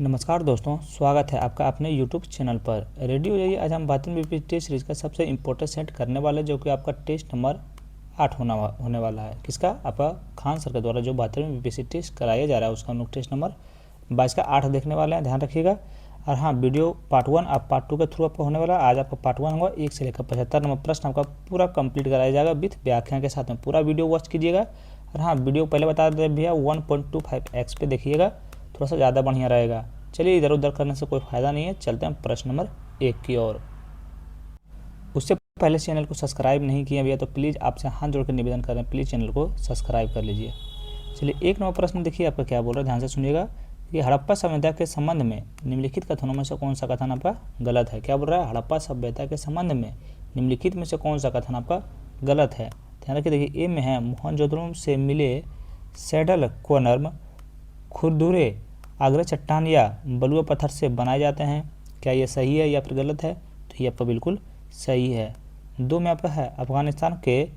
नमस्कार दोस्तों, स्वागत है आपका अपने YouTube चैनल पर। रेडी हो जाइए। आज हम बातें बीपीएससी टेस्ट सीरीज का सबसे इम्पोर्टेंट सेट करने वाले, जो कि आपका टेस्ट नंबर 8 होने वाला है। किसका? आपका खान सर के द्वारा जो 72वें बीपीएससी टेस्ट कराया जा रहा है, उसका हम लोग टेस्ट नंबर 22 का 8 देखने वाले हैं। ध्यान रखिएगा। और हाँ, वीडियो पार्ट 1 आप पार्ट 2 के थ्रू आपका होने वाला है। आज आपका पार्ट 1 होगा, 1 से लेकर 75 नंबर प्रश्न आपका पूरा कंप्लीट कराया जाएगा विथ व्याख्या के साथ में। पूरा वीडियो वॉच कीजिएगा। और हाँ, वीडियो पहले बता दें भैया 1.25x पे देखिएगा, थोड़ा सा ज़्यादा बढ़िया रहेगा। चलिए, इधर उधर करने से कोई फ़ायदा नहीं है। चलते हैं प्रश्न नंबर 1 की ओर। उससे पहले चैनल को सब्सक्राइब नहीं किया भैया तो प्लीज़ आपसे हाथ जोड़ कर निवेदन करें, प्लीज़ चैनल को सब्सक्राइब कर लीजिए। चलिए, 1 नंबर प्रश्न देखिए आपका क्या बोल रहा है, ध्यान से सुनिएगा कि हड़प्पा सभ्यता के संबंध में निम्नलिखित कथनों में से कौन सा कथन आपका गलत है। क्या बोल रहा है? हड़प्पा सभ्यता के संबंध में निम्नलिखित में से कौन सा कथन आपका गलत है। ध्यान रखिए। देखिए, ए में है मोहनजोदड़ो से मिले सैडल कोनर्म खुरदुरे आगरा चट्टान या बलुआ पत्थर से बनाए जाते हैं। क्या ये सही है या फिर गलत है? तो ये आपका बिल्कुल सही है। 2 में आपका है अफगानिस्तान के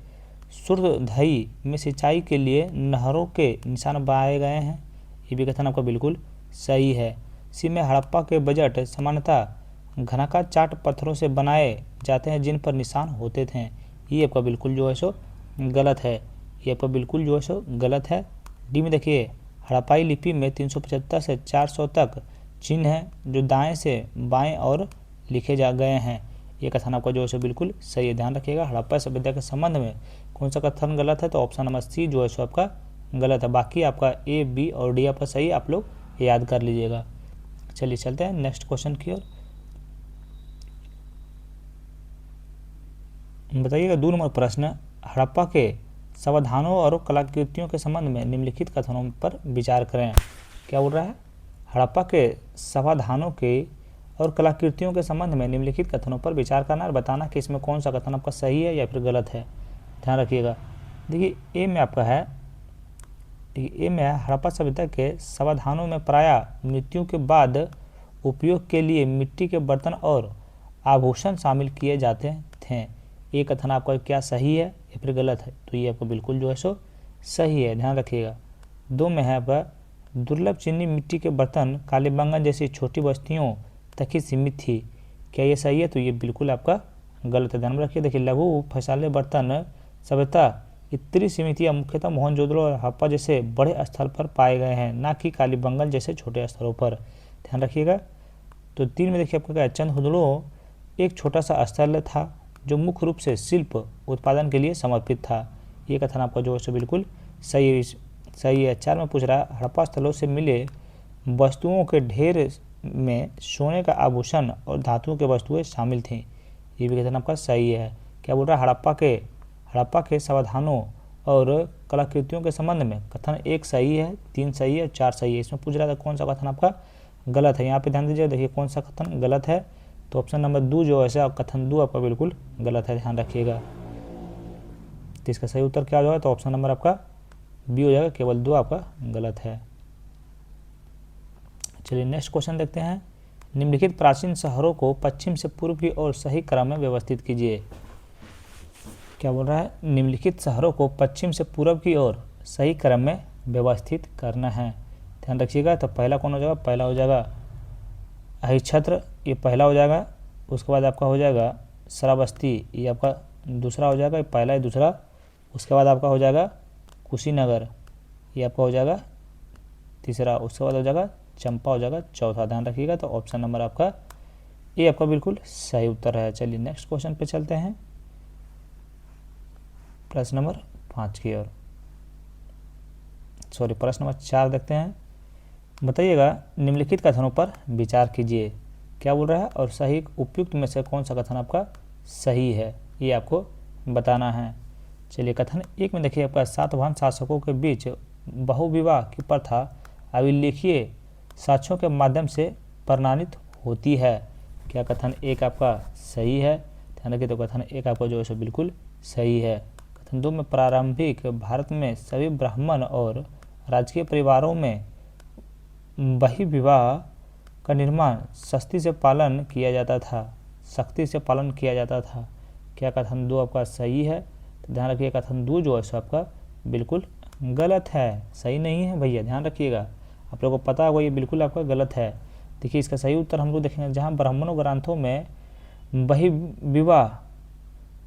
सुरधई में सिंचाई के लिए नहरों के निशान बनाए गए हैं। ये भी कथन आपका बिल्कुल सही है। सी में हड़प्पा के बजट सामान्यतः घनाकार चाट पत्थरों से बनाए जाते हैं जिन पर निशान होते थे। ये आपका बिल्कुल जो है सो गलत है। ये आपका बिल्कुल जो है सो गलत है। डी में देखिए, हड़प्पाई लिपि में 375 से 400 तक चिन्ह हैं जो दाएं से बाएं और लिखे जा गए हैं। ये कथन आपका जो है बिल्कुल सही है। ध्यान रखिएगा, हड़प्पा सभ्यता के संबंध में कौन सा कथन गलत है, तो ऑप्शन नंबर सी जो है सो आपका गलत है। बाकी आपका ए, बी और डी आपका सही, आप लोग याद कर लीजिएगा। चलिए चलते हैं नेक्स्ट क्वेश्चन की ओर। बताइएगा 2 नंबर प्रश्न, हड़प्पा के समाधानों और कलाकृतियों के संबंध में निम्नलिखित कथनों पर विचार करें। क्या बोल रहा है? हड़प्पा के समाधानों के और कलाकृतियों के संबंध में निम्नलिखित कथनों पर विचार करना और बताना कि इसमें कौन सा कथन आपका सही है या फिर गलत है। ध्यान रखिएगा। देखिए, ए में आपका है, ए में है हड़प्पा सभ्यता के समाधानों में प्रायः मृत्यु के बाद उपयोग के लिए मिट्टी के बर्तन और आभूषण शामिल किए जाते थे। ये कथन आपका क्या सही है या फिर गलत है? तो ये आपको बिल्कुल जो है सो सही है। ध्यान रखिएगा। 2 में है आपका दुर्लभ चीनी मिट्टी के बर्तन कालीबंगन जैसी छोटी बस्तियों तक ही सीमित थी। क्या ये सही है? तो ये बिल्कुल आपका गलत है। ध्यान रखिए। देखिए, लघु फैसाले बर्तन सभ्यता की त्रिसीमितियाँ मुख्यतः मोहनजोदड़ो और हड़प्पा जैसे बड़े स्थल पर पाए गए हैं, ना कि कालीबंगन जैसे छोटे स्थलों पर। ध्यान रखिएगा। तो 3 में देखिए आपका क्या है, चंदहुदड़ो एक छोटा सा स्थल था जो मुख्य रूप से शिल्प उत्पादन के लिए समर्पित था। ये कथन आपका जो है बिल्कुल सही है। 4 में पूछ रहा है, हड़प्पा स्थलों से मिले वस्तुओं के ढेर में सोने का आभूषण और धातुओं के वस्तुएं शामिल थीं। ये भी कथन आपका सही है। क्या बोल रहा है? हड़प्पा के समाधानों और कलाकृतियों के संबंध में कथन 1 सही है, 3 सही है, 4 सही है। इसमें पूछ रहा था कौन सा कथन आपका गलत है। यहाँ पे ध्यान दीजिए। देखिए, कौन सा कथन गलत है, तो ऑप्शन नंबर 2 जो है कथन 2 आपका बिल्कुल गलत है। ध्यान रखिएगा। तो इसका सही उत्तर क्या हो जाएगा? तो ऑप्शन नंबर आपका बी हो जाएगा, केवल 2 आपका गलत है। चलिए नेक्स्ट क्वेश्चन देखते हैं। निम्नलिखित प्राचीन शहरों को पश्चिम से पूर्व की ओर सही क्रम में व्यवस्थित कीजिए। क्या बोल रहा है? निम्नलिखित शहरों को पश्चिम से पूर्व की ओर सही क्रम में व्यवस्थित करना है। ध्यान रखिएगा। तो पहला कौन हो जाएगा? पहला हो जाएगा अहिच्छत्र, ये पहला हो जाएगा। उसके बाद आपका हो जाएगा श्रावस्ती, ये आपका दूसरा हो जाएगा। पहला है दूसरा। उसके बाद आपका हो जाएगा कुशीनगर, ये आपका हो जाएगा तीसरा। उसके बाद हो जाएगा चंपा, हो जाएगा चौथा। ध्यान रखिएगा। तो ऑप्शन नंबर आपका ये आपका बिल्कुल सही उत्तर है। चलिए नेक्स्ट क्वेश्चन पे चलते हैं, प्रश्न नंबर 5 की ओर। प्रश्न नंबर 4 देखते हैं। बताइएगा निम्नलिखित कथनों पर विचार कीजिए। क्या बोल रहा है? और सही उपयुक्त में से कौन सा कथन आपका सही है, ये आपको बताना है। चलिए, कथन 1 में देखिए आपका सातवाहन शासकों के बीच बहुविवाह की प्रथा अभिलेखीय साक्ष्यों के माध्यम से प्रमाणित होती है। क्या कथन 1 आपका सही है? ध्यान रखिए। तो कथन 1 आपका जो है बिल्कुल सही है। कथन 2 में प्रारंभिक भारत में सभी ब्राह्मण और राजकीय परिवारों में बहिर्विवाह का निर्माण सख्ती से पालन किया जाता था। क्या कथन 2 आपका सही है? तो ध्यान रखिए, कथन 2 जो है सो आपका बिल्कुल गलत है, सही नहीं है भैया। ध्यान रखिएगा, आप लोगों को पता होगा ये बिल्कुल आपका गलत है। देखिए इसका सही उत्तर हम लोग देखेंगे, जहाँ ब्राह्मणों ग्रंथों में वही विवाह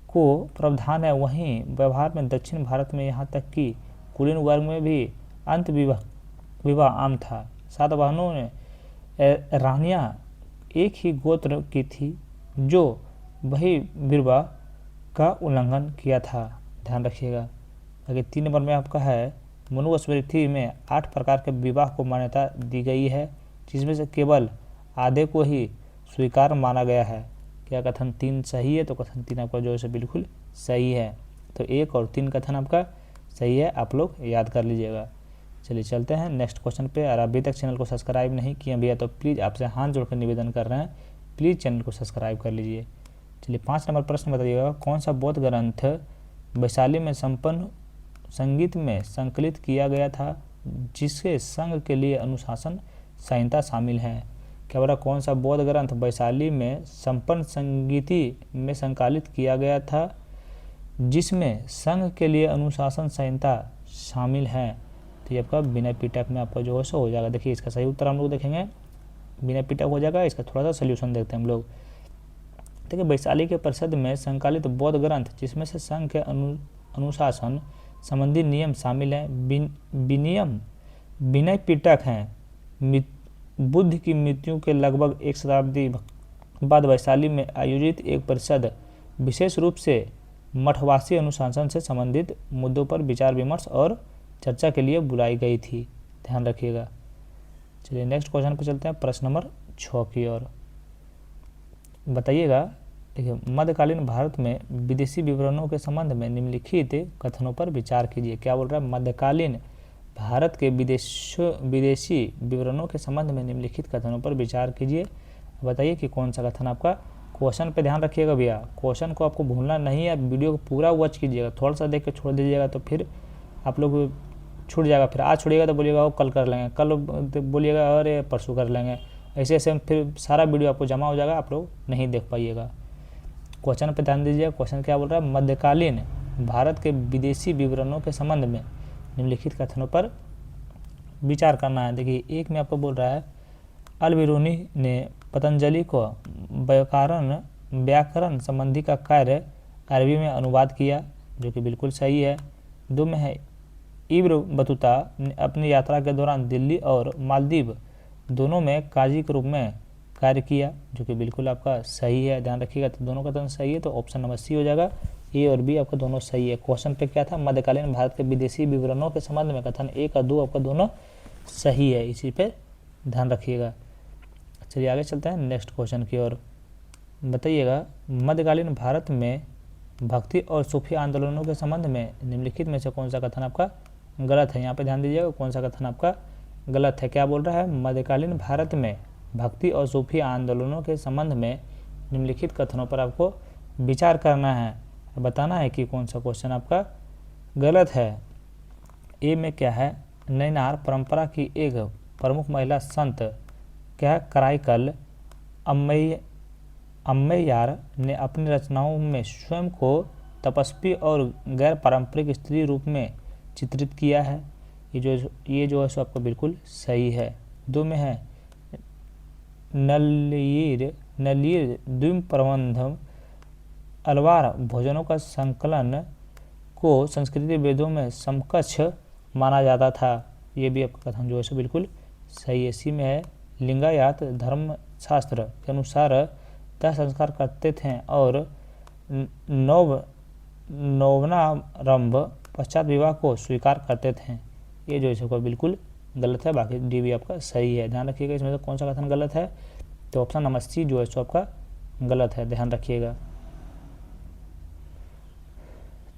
को प्रावधान है, वहीं व्यवहार में दक्षिण भारत में यहाँ तक कि कुलीन वर्ग में भी अंत विवाह आम था। सातवाहनों ने रानियाँ एक ही गोत्र की थी जो वही विवाह का उल्लंघन किया था, ध्यान रखिएगा। आगे 3 नंबर में आपका है, मनुस्मृति में 8 प्रकार के विवाह को मान्यता दी गई है, जिसमें से केवल आधे को ही स्वीकार माना गया है। क्या कथन 3 सही है? तो कथन 3 आपका जो है बिल्कुल सही है। तो 1 और 3 कथन आपका सही है, आप लोग याद कर लीजिएगा। चलिए चलते हैं नेक्स्ट क्वेश्चन पे। और अभी तक चैनल को सब्सक्राइब नहीं किए भैया तो प्लीज़ आपसे हाथ जोड़कर निवेदन कर रहे हैं, प्लीज़ चैनल को सब्सक्राइब कर लीजिए। चलिए 5 नंबर प्रश्न बताइएगा, कौन सा बौद्ध ग्रंथ वैशाली में संपन्न संगीत में संकलित किया गया था, जिसके संघ के लिए अनुशासन संहिता शामिल है? क्या बोला, कौन सा बौद्ध ग्रंथ वैशाली में संपन्न संगीति में संकलित किया गया था, जिसमें संघ के लिए अनुशासन संहिता शामिल है? तो ये आपका विनय पिटक में आपका जो है सो हो जाएगा। देखिए इसका सही उत्तर हम लोग देखेंगे, विनय पिटक हो जाएगा। इसका थोड़ा सा सोल्यूशन देखते हैं हम लोग। देखिए वैशाली के परिषद में संकलित बौद्ध ग्रंथ जिसमें से संघ के अनुशासन संबंधी नियम शामिल हैं, विनियम विनय पिटक हैं। बुद्ध की मृत्यु के लगभग 1 शताब्दी बाद वैशाली में आयोजित एक परिषद विशेष रूप से मठवासी अनुशासन से संबंधित मुद्दों पर विचार विमर्श और चर्चा के लिए बुलाई गई थी, ध्यान रखिएगा। चलिए नेक्स्ट क्वेश्चन पर चलते हैं, प्रश्न नंबर 6 की ओर। बताइएगा, देखिए मध्यकालीन भारत में विदेशी विवरणों के संबंध में निम्नलिखित कथनों पर विचार कीजिए। क्या बोल रहा है, मध्यकालीन भारत के विदेशी विवरणों के संबंध में निम्नलिखित कथनों पर विचार कीजिए। बताइए कि कौन सा कथन आपका। क्वेश्चन पे ध्यान रखिएगा भैया, क्वेश्चन को आपको भूलना नहीं है, वीडियो को पूरा वॉच कीजिएगा, थोड़ा सा देख के छोड़ दीजिएगा तो फिर आप लोग छूट जाएगा। फिर आज छोड़िएगा तो बोलिएगा वो कल कर लेंगे, कल बोलिएगा अरे परसों कर लेंगे, ऐसे ऐसे फिर सारा वीडियो आपको जमा हो जाएगा, आप लोग नहीं देख पाइएगा। क्वेश्चन पे ध्यान दीजिए, क्वेश्चन क्या बोल रहा है, मध्यकालीन भारत के विदेशी विवरणों के संबंध में निम्नलिखित कथनों पर विचार करना है। देखिए एक में आपको बोल रहा है, अल-बिरूनी ने पतंजलि को व्याकरण संबंधी का कार्य अरबी में अनुवाद किया, जो कि बिल्कुल सही है। 2 में है, इब्न बतूता ने अपनी यात्रा के दौरान दिल्ली और मालदीव दोनों में काजी के रूप में कार्य किया, जो कि बिल्कुल आपका सही है, ध्यान रखिएगा। तो दोनों कथन सही है, तो ऑप्शन नंबर सी हो जाएगा। ए और बी आपका दोनों सही है। क्वेश्चन पे क्या था, मध्यकालीन भारत के विदेशी विवरणों के संबंध में कथन 1 और 2 आपका दोनों सही है, इसी पे ध्यान रखिएगा। चलिए आगे चलते हैं नेक्स्ट क्वेश्चन की ओर। बताइएगा, मध्यकालीन भारत में भक्ति और सूफी आंदोलनों के संबंध में निम्नलिखित में से कौन सा कथन आपका गलत है? यहाँ पे ध्यान दीजिएगा, कौन सा कथन आपका गलत है। क्या बोल रहा है, मध्यकालीन भारत में भक्ति और सूफी आंदोलनों के संबंध में निम्नलिखित कथनों पर आपको विचार करना है, बताना है कि कौन सा क्वेश्चन आपका गलत है। ए में क्या है, नैनार परंपरा की एक प्रमुख महिला संत क्या कराईकल अम्मैयार ने अपनी रचनाओं में स्वयं को तपस्वी और गैर पारंपरिक स्त्री रूप में चित्रित किया है। ये जो है सो आपको बिल्कुल सही है। 2 में है, नलियर द्वीप प्रबंधम अलवार भोजनों का संकलन को संस्कृति वेदों में समकक्ष माना जाता था, ये भी आपका कथन जो है सो बिल्कुल सही है। सी में है, लिंगायत धर्मशास्त्र के अनुसार दाह संस्कार करते थे और नवनारंभ पश्चात विवाह को स्वीकार करते थे, ये जो है बिल्कुल गलत है। बाकी डी भी आपका सही है, ध्यान रखिएगा। इसमें से कौन सा कथन गलत है, तो ऑप्शन नंबर सी जो है सो आपका गलत है, ध्यान रखिएगा।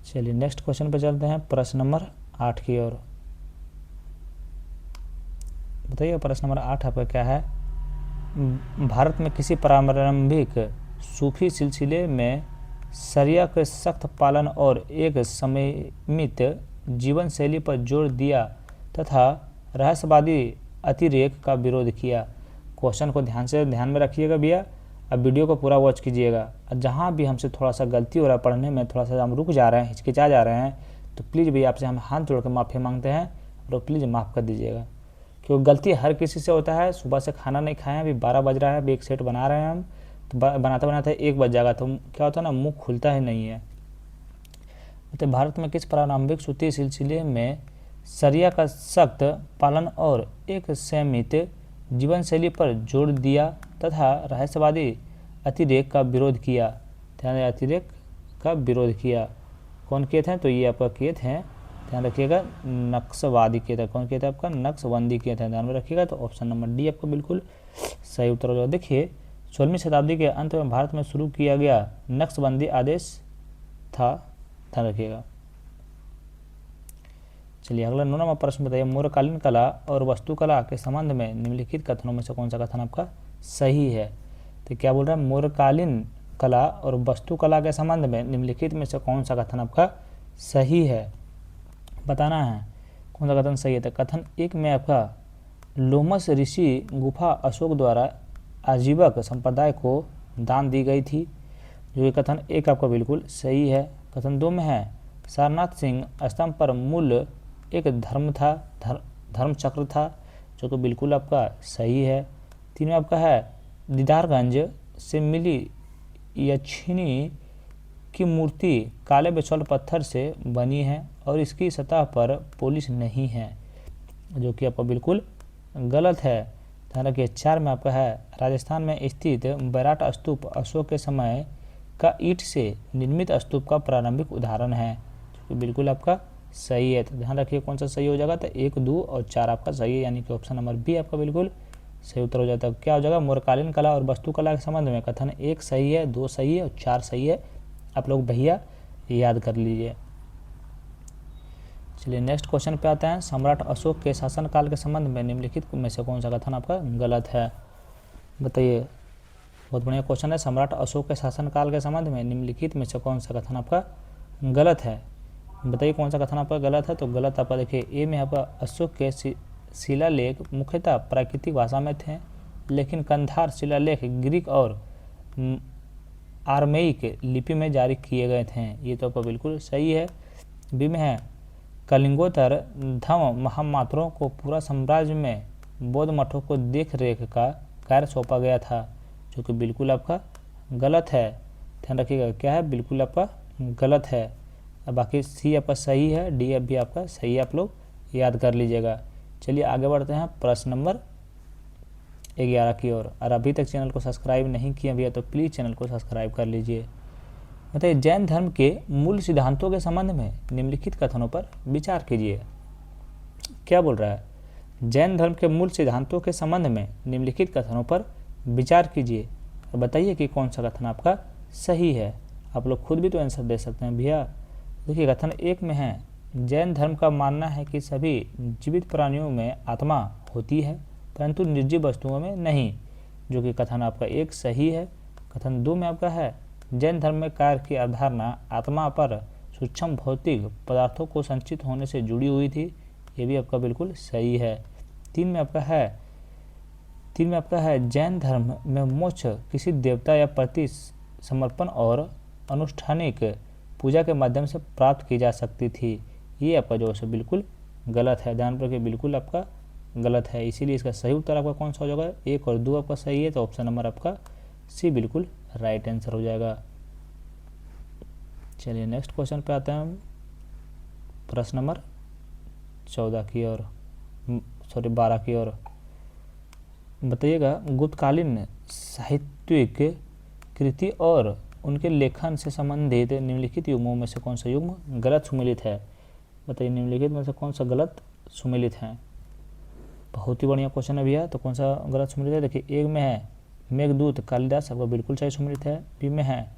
चलिए नेक्स्ट क्वेश्चन पर चलते हैं, प्रश्न नंबर 8 की ओर। बताइए प्रश्न नंबर 8 आपका क्या है, भारत में किसी प्रारंभिक सूफी सिलसिले में शरिया के सख्त पालन और एक संयमित जीवन शैली पर जोर दिया तथा रहस्यवादी अतिरेक का विरोध किया। क्वेश्चन को ध्यान में रखिएगा भैया, अब वीडियो को पूरा वॉच कीजिएगा। जहाँ भी हमसे थोड़ा सा गलती हो रहा है पढ़ने में, थोड़ा सा हम रुक जा रहे हैं, हिचकिचा जा रहे हैं, तो प्लीज़ भैया आपसे हम हाथ जोड़ कर माफ़ी मांगते हैं और प्लीज़ माफ़ कर दीजिएगा। क्योंकि गलती हर किसी से होता है। सुबह से खाना नहीं खाए हैं, अभी 12 बज रहा है, अभी एक सेट बना रहे हैं हम, तो बनाते बनाते 1 बज जाएगा, तो क्या होता है ना, मुंह खुलता ही नहीं है। तो भारत में किस प्रारंभिक सूत्रीय सिलसिले में शरिया का सख्त पालन और एक संयमित जीवन शैली पर जोर दिया तथा रहस्यवादी अतिरेक का विरोध किया? अतिरेक का विरोध किया। कौन किए थे? तो ये आपका किए थे, ध्यान रखिएगा, नक्सवादी किए थे। कौन किए थे? आपका नक्शबंदी किए थे, ध्यान में रखिएगा। तो ऑप्शन नंबर डी आपका बिल्कुल सही उत्तर होगा। देखिए 16वीं शताब्दी के अंत में भारत में शुरू किया गया नक्शबंदी आदेश था, ध्यान रखिएगा। चलिए अगला 9 नंबर प्रश्न बताइए, मौर्यकालीन कला और वास्तुकला के संबंध में निम्नलिखित कथनों में से कौन सा कथन आपका सही है? तो क्या बोल रहा है, मौर्यकालीन कला और वास्तुकला के संबंध में निम्नलिखित में से कौन सा कथन आपका सही है, बताना है कौन सा कथन सही है। तो कथन 1 में आपका लोमस ऋषि गुफा अशोक द्वारा आजीवक संप्रदाय को दान दी गई थी, जो कि कथन 1 आपका बिल्कुल सही है। कथन 2 में है सारनाथ सिंह स्तंभ पर मूल एक धर्म चक्र था, जो कि बिल्कुल आपका सही है। 3 में आपका है दीदारगंज से मिली यक्षिणी की मूर्ति काले बेसॉल्ट पत्थर से बनी है और इसकी सतह पर पॉलिश नहीं है, जो कि आपका बिल्कुल गलत है, ध्यान रखिए। 4 में आपका है राजस्थान में स्थित बैराट स्तूप अशोक के समय का ईंट से निर्मित स्तूप का प्रारंभिक उदाहरण है, जो कि बिल्कुल आपका सही है। तो ध्यान रखिए कौन सा सही हो जाएगा, तो 1, 2 और 4 आपका सही है, यानी कि ऑप्शन नंबर बी आपका बिल्कुल सही उत्तर हो जाता है। क्या हो जाएगा, मौर्यकालीन कला और वास्तुकला के संबंध में कथन 1 सही है, 2 सही है और 4 सही है। आप लोग भैया याद कर लीजिए। चलिए नेक्स्ट क्वेश्चन पे आते हैं, सम्राट अशोक के शासनकाल के संबंध में निम्नलिखित में से कौन सा कथन आपका गलत है, बताइए। बहुत बढ़िया क्वेश्चन है, सम्राट अशोक के शासनकाल के संबंध में निम्नलिखित में से कौन सा कथन आपका गलत है, बताइए कौन सा कथन आपका गलत है। तो गलत आपका देखिए ए में आपका अशोक के शिलालेख मुख्यतः प्राकृतिक भाषा में थे, लेकिन कंधार शिलालेख ग्रीक और आर्मेइक लिपि में जारी किए गए थे, ये तो आपका बिल्कुल सही है। बी में है कलिंगोत्तर धर्म महामात्रों को पूरा साम्राज्य में बौद्ध मठों को देख रेख का कार्य सौंपा गया था, जो कि बिल्कुल आपका गलत है, ध्यान रखिएगा क्या है, बिल्कुल आपका गलत है। अब बाकी सी आपका सही है, डी भी आपका सही है, आप लोग याद कर लीजिएगा। चलिए आगे बढ़ते हैं प्रश्न नंबर 11 की ओर। और अभी तक चैनल को सब्सक्राइब नहीं किया भैया तो प्लीज़ चैनल को सब्सक्राइब कर लीजिए। बताइए जैन धर्म के मूल सिद्धांतों के संबंध में निम्नलिखित कथनों पर विचार कीजिए। क्या बोल रहा है, जैन धर्म के मूल सिद्धांतों के संबंध में निम्नलिखित कथनों पर विचार कीजिए और बताइए कि कौन सा कथन आपका सही है। आप लोग खुद भी तो आंसर दे सकते हैं भैया। देखिए कथन 1 में है जैन धर्म का मानना है कि सभी जीवित प्राणियों में आत्मा होती है परंतु निर्जीव वस्तुओं में नहीं, जो कि कथन आपका 1 सही है। कथन 2 में आपका है जैन धर्म में कार्य की अवधारणा आत्मा पर सूक्ष्म भौतिक पदार्थों को संचित होने से जुड़ी हुई थी, ये भी आपका बिल्कुल सही है। 3 में आपका है जैन धर्म में मोक्ष किसी देवता या प्रति समर्पण और अनुष्ठानिक पूजा के माध्यम से प्राप्त की जा सकती थी, ये आपका जो है बिल्कुल गलत है, ध्यान रखिए बिल्कुल आपका गलत है। इसीलिए इसका सही उत्तर आपका कौन सा हो जाएगा, 1 और 2 आपका सही है, तो ऑप्शन नंबर आपका सी बिल्कुल राइट आंसर हो जाएगा। चलिए नेक्स्ट क्वेश्चन पे आते हैं, प्रश्न नंबर 12 की ओर। बताइएगा गुप्तकालीन साहित्यिक कृति और उनके लेखन से संबंधित निम्नलिखित युग्मों में से कौन सा युग्म गलत सुमेलित है, बताइए निम्नलिखित में से कौन सा गलत सुमेलित है। बहुत ही बढ़िया क्वेश्चन है भैया, तो कौन सा गलत सुमेलित है। देखिए 1 में है मेघदूत कालिदास, आपको बिल्कुल सही सुमेलित है। बी में है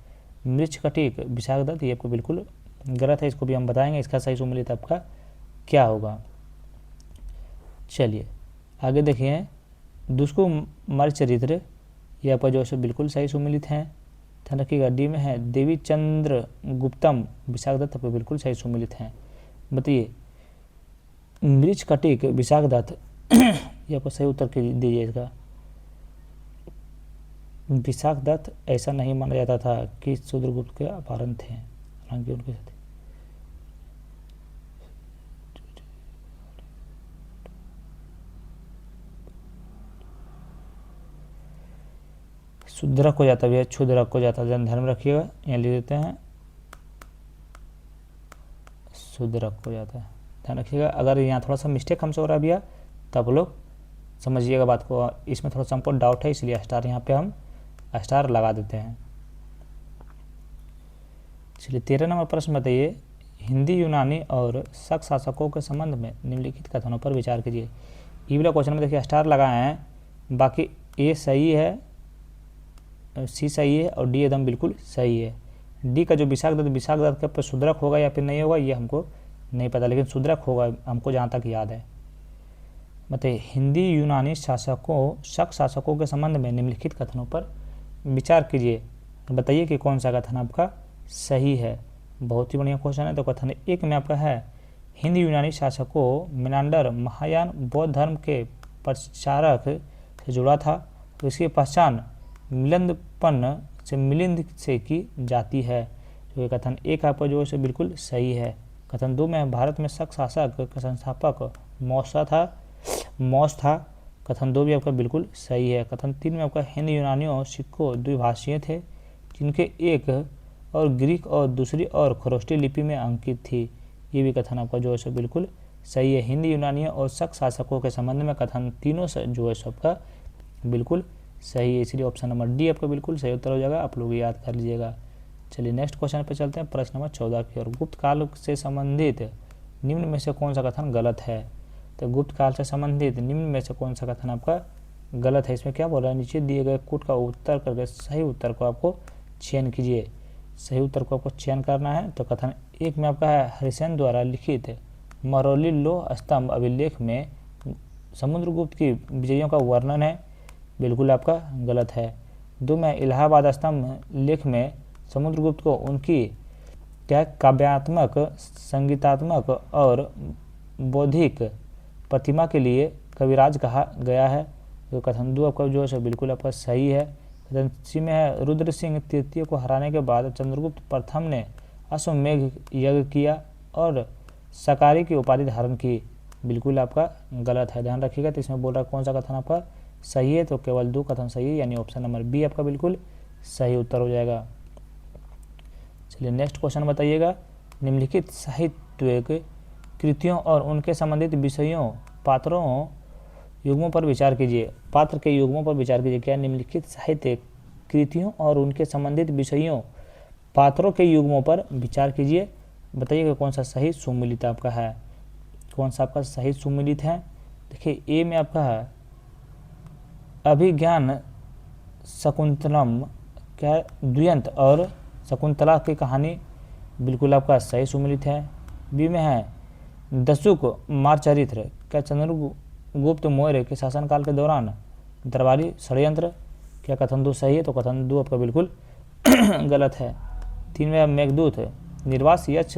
मृच्छकटिक विशाखदत्त, ये आपको बिल्कुल गलत है, इसको भी हम बताएंगे इसका सही सुमेलित आपका क्या होगा। चलिए आगे देखिए दुष्कुमार चरित्र, ये आपका जो है बिल्कुल सही सुमेलित है, ध्यान रखिएगा। डी में है देवी चंद्र गुप्तम विशाखदत्त, आपको बिल्कुल सही सुमेलित हैं। बताइए मृच्छकटिक विशाखदत्त ये आपको सही उत्तर दीजिए इसका। विशाखदत्त ऐसा नहीं माना जाता था कि शूद्रगुप्त के अपहरण थे, हालांकि उनके साथ शुद्रक हो जाता है भैया, क्षुद्रक हो जाता है, ध्यान में रखिएगा। यहाँ लिख देते हैं शुद्रक हो जाता है, ध्यान रखिएगा। अगर यहाँ थोड़ा सा मिस्टेक हमसे हो रहा है भैया तो आप लोग समझिएगा बात को, इसमें थोड़ा सा हमको डाउट है, इसलिए स्टार यहाँ पे हम स्टार लगा देते हैं। चलिए 13 नंबर प्रश्न बताइए, हिंदी यूनानी और शक शासकों के संबंध में निम्नलिखित कथनों पर विचार कीजिए। ई वाला क्वेश्चन में देखिए स्टार लगाए हैं, बाकी ए सही है, सी सही है और डी एकदम बिल्कुल सही है। डी का जो विशाख दत्त के ऊपर शुद्रक होगा या फिर नहीं होगा ये हमको नहीं पता, लेकिन शुद्रक होगा हमको जहाँ तक याद है। बताइए हिंदी यूनानी शासकों शक शासकों के संबंध में निम्नलिखित कथनों पर विचार कीजिए। बताइए कि कौन सा कथन आपका सही है। बहुत ही बढ़िया क्वेश्चन है। तो कथन एक में आपका है, हिंदी यूनानी शासकों मिनांडर महायान बौद्ध धर्म के प्रचारक से जुड़ा था, तो इसकी पहचान मिलिंदपन से मिलिंद से की जाती है। तो ये कथन एक आपका जो है बिल्कुल सही है। कथन 2 में भारत में शक शासक का संस्थापक मौस था। कथन 2 भी आपका बिल्कुल सही है। कथन 3 में आपका हिंदी यूनानियों सिक्कों द्विभाषीय थे, जिनके एक और ग्रीक और दूसरी और खरोष्टी लिपि में अंकित थी। ये भी कथन आपका जो है बिल्कुल सही है। हिंदी यूनानियों और शक शासकों के संबंध में कथन तीनों से जो है सबका बिल्कुल सही है, इसलिए ऑप्शन नंबर डी आपका बिल्कुल सही उत्तर हो जाएगा। आप लोग याद कर लीजिएगा। चलिए नेक्स्ट क्वेश्चन पे चलते हैं, प्रश्न नंबर 14 की ओर। गुप्त काल से संबंधित निम्न में से कौन सा कथन गलत है। तो गुप्त काल से संबंधित निम्न में से कौन सा कथन आपका गलत है। इसमें क्या बोल रहा है, नीचे दिए गए कोट का उत्तर करके सही उत्तर को आपको चयन कीजिए। सही उत्तर को आपको चयन करना है। तो कथन एक में आपका है, हरिसेन द्वारा लिखित महरौली लोह स्तंभ अभिलेख में समुद्रगुप्त की विजयों का वर्णन है, बिल्कुल आपका गलत है। 2 में इलाहाबाद स्तंभ लेख में समुद्रगुप्त को उनकी क्या काव्यात्मक, संगीतात्मक और बौद्धिक प्रतिमा के लिए कविराज कहा गया है। तो कथन 2 आपका जो है बिल्कुल आपका सही है। कथन सी में है, रुद्र सिंह तृतीय को हराने के बाद चंद्रगुप्त प्रथम ने अश्वमेघ यज्ञ किया और सकारी की उपाधि धारण की, बिल्कुल आपका गलत है। ध्यान रखिएगा। तो इसमें बोल रहा है कौन सा कथन आपका सही है, तो केवल 2 कथन सही है, यानी ऑप्शन नंबर बी आपका बिल्कुल सही उत्तर हो जाएगा। चलिए नेक्स्ट क्वेश्चन बताइएगा, निम्नलिखित साहित्यिक कृतियों और उनके संबंधित विषयों, पात्रों, युग्मों पर विचार कीजिए। पात्र के युग्मों पर विचार कीजिए। क्या निम्नलिखित साहित्य कृतियों और उनके संबंधित विषयों, पात्रों के युग्मों पर विचार कीजिए। बताइएगा कौन सा सही सुमिलित आपका है, कौन सा आपका सही सुमिलित है। देखिए ए में आपका है अभिज्ञान शकुंतलम, क्या द्वयंत और शकुंतला की कहानी, बिल्कुल आपका सही सुमिलित है। बी में है दशुक मारचरित्र, क्या चंद्रगुप्त मौर्य के शासनकाल के दौरान दरबारी षड्यंत्र, क्या कथन 2 सही है, तो कथन 2 आपका बिल्कुल गलत है। 3 में मेघदूत निर्वास यक्ष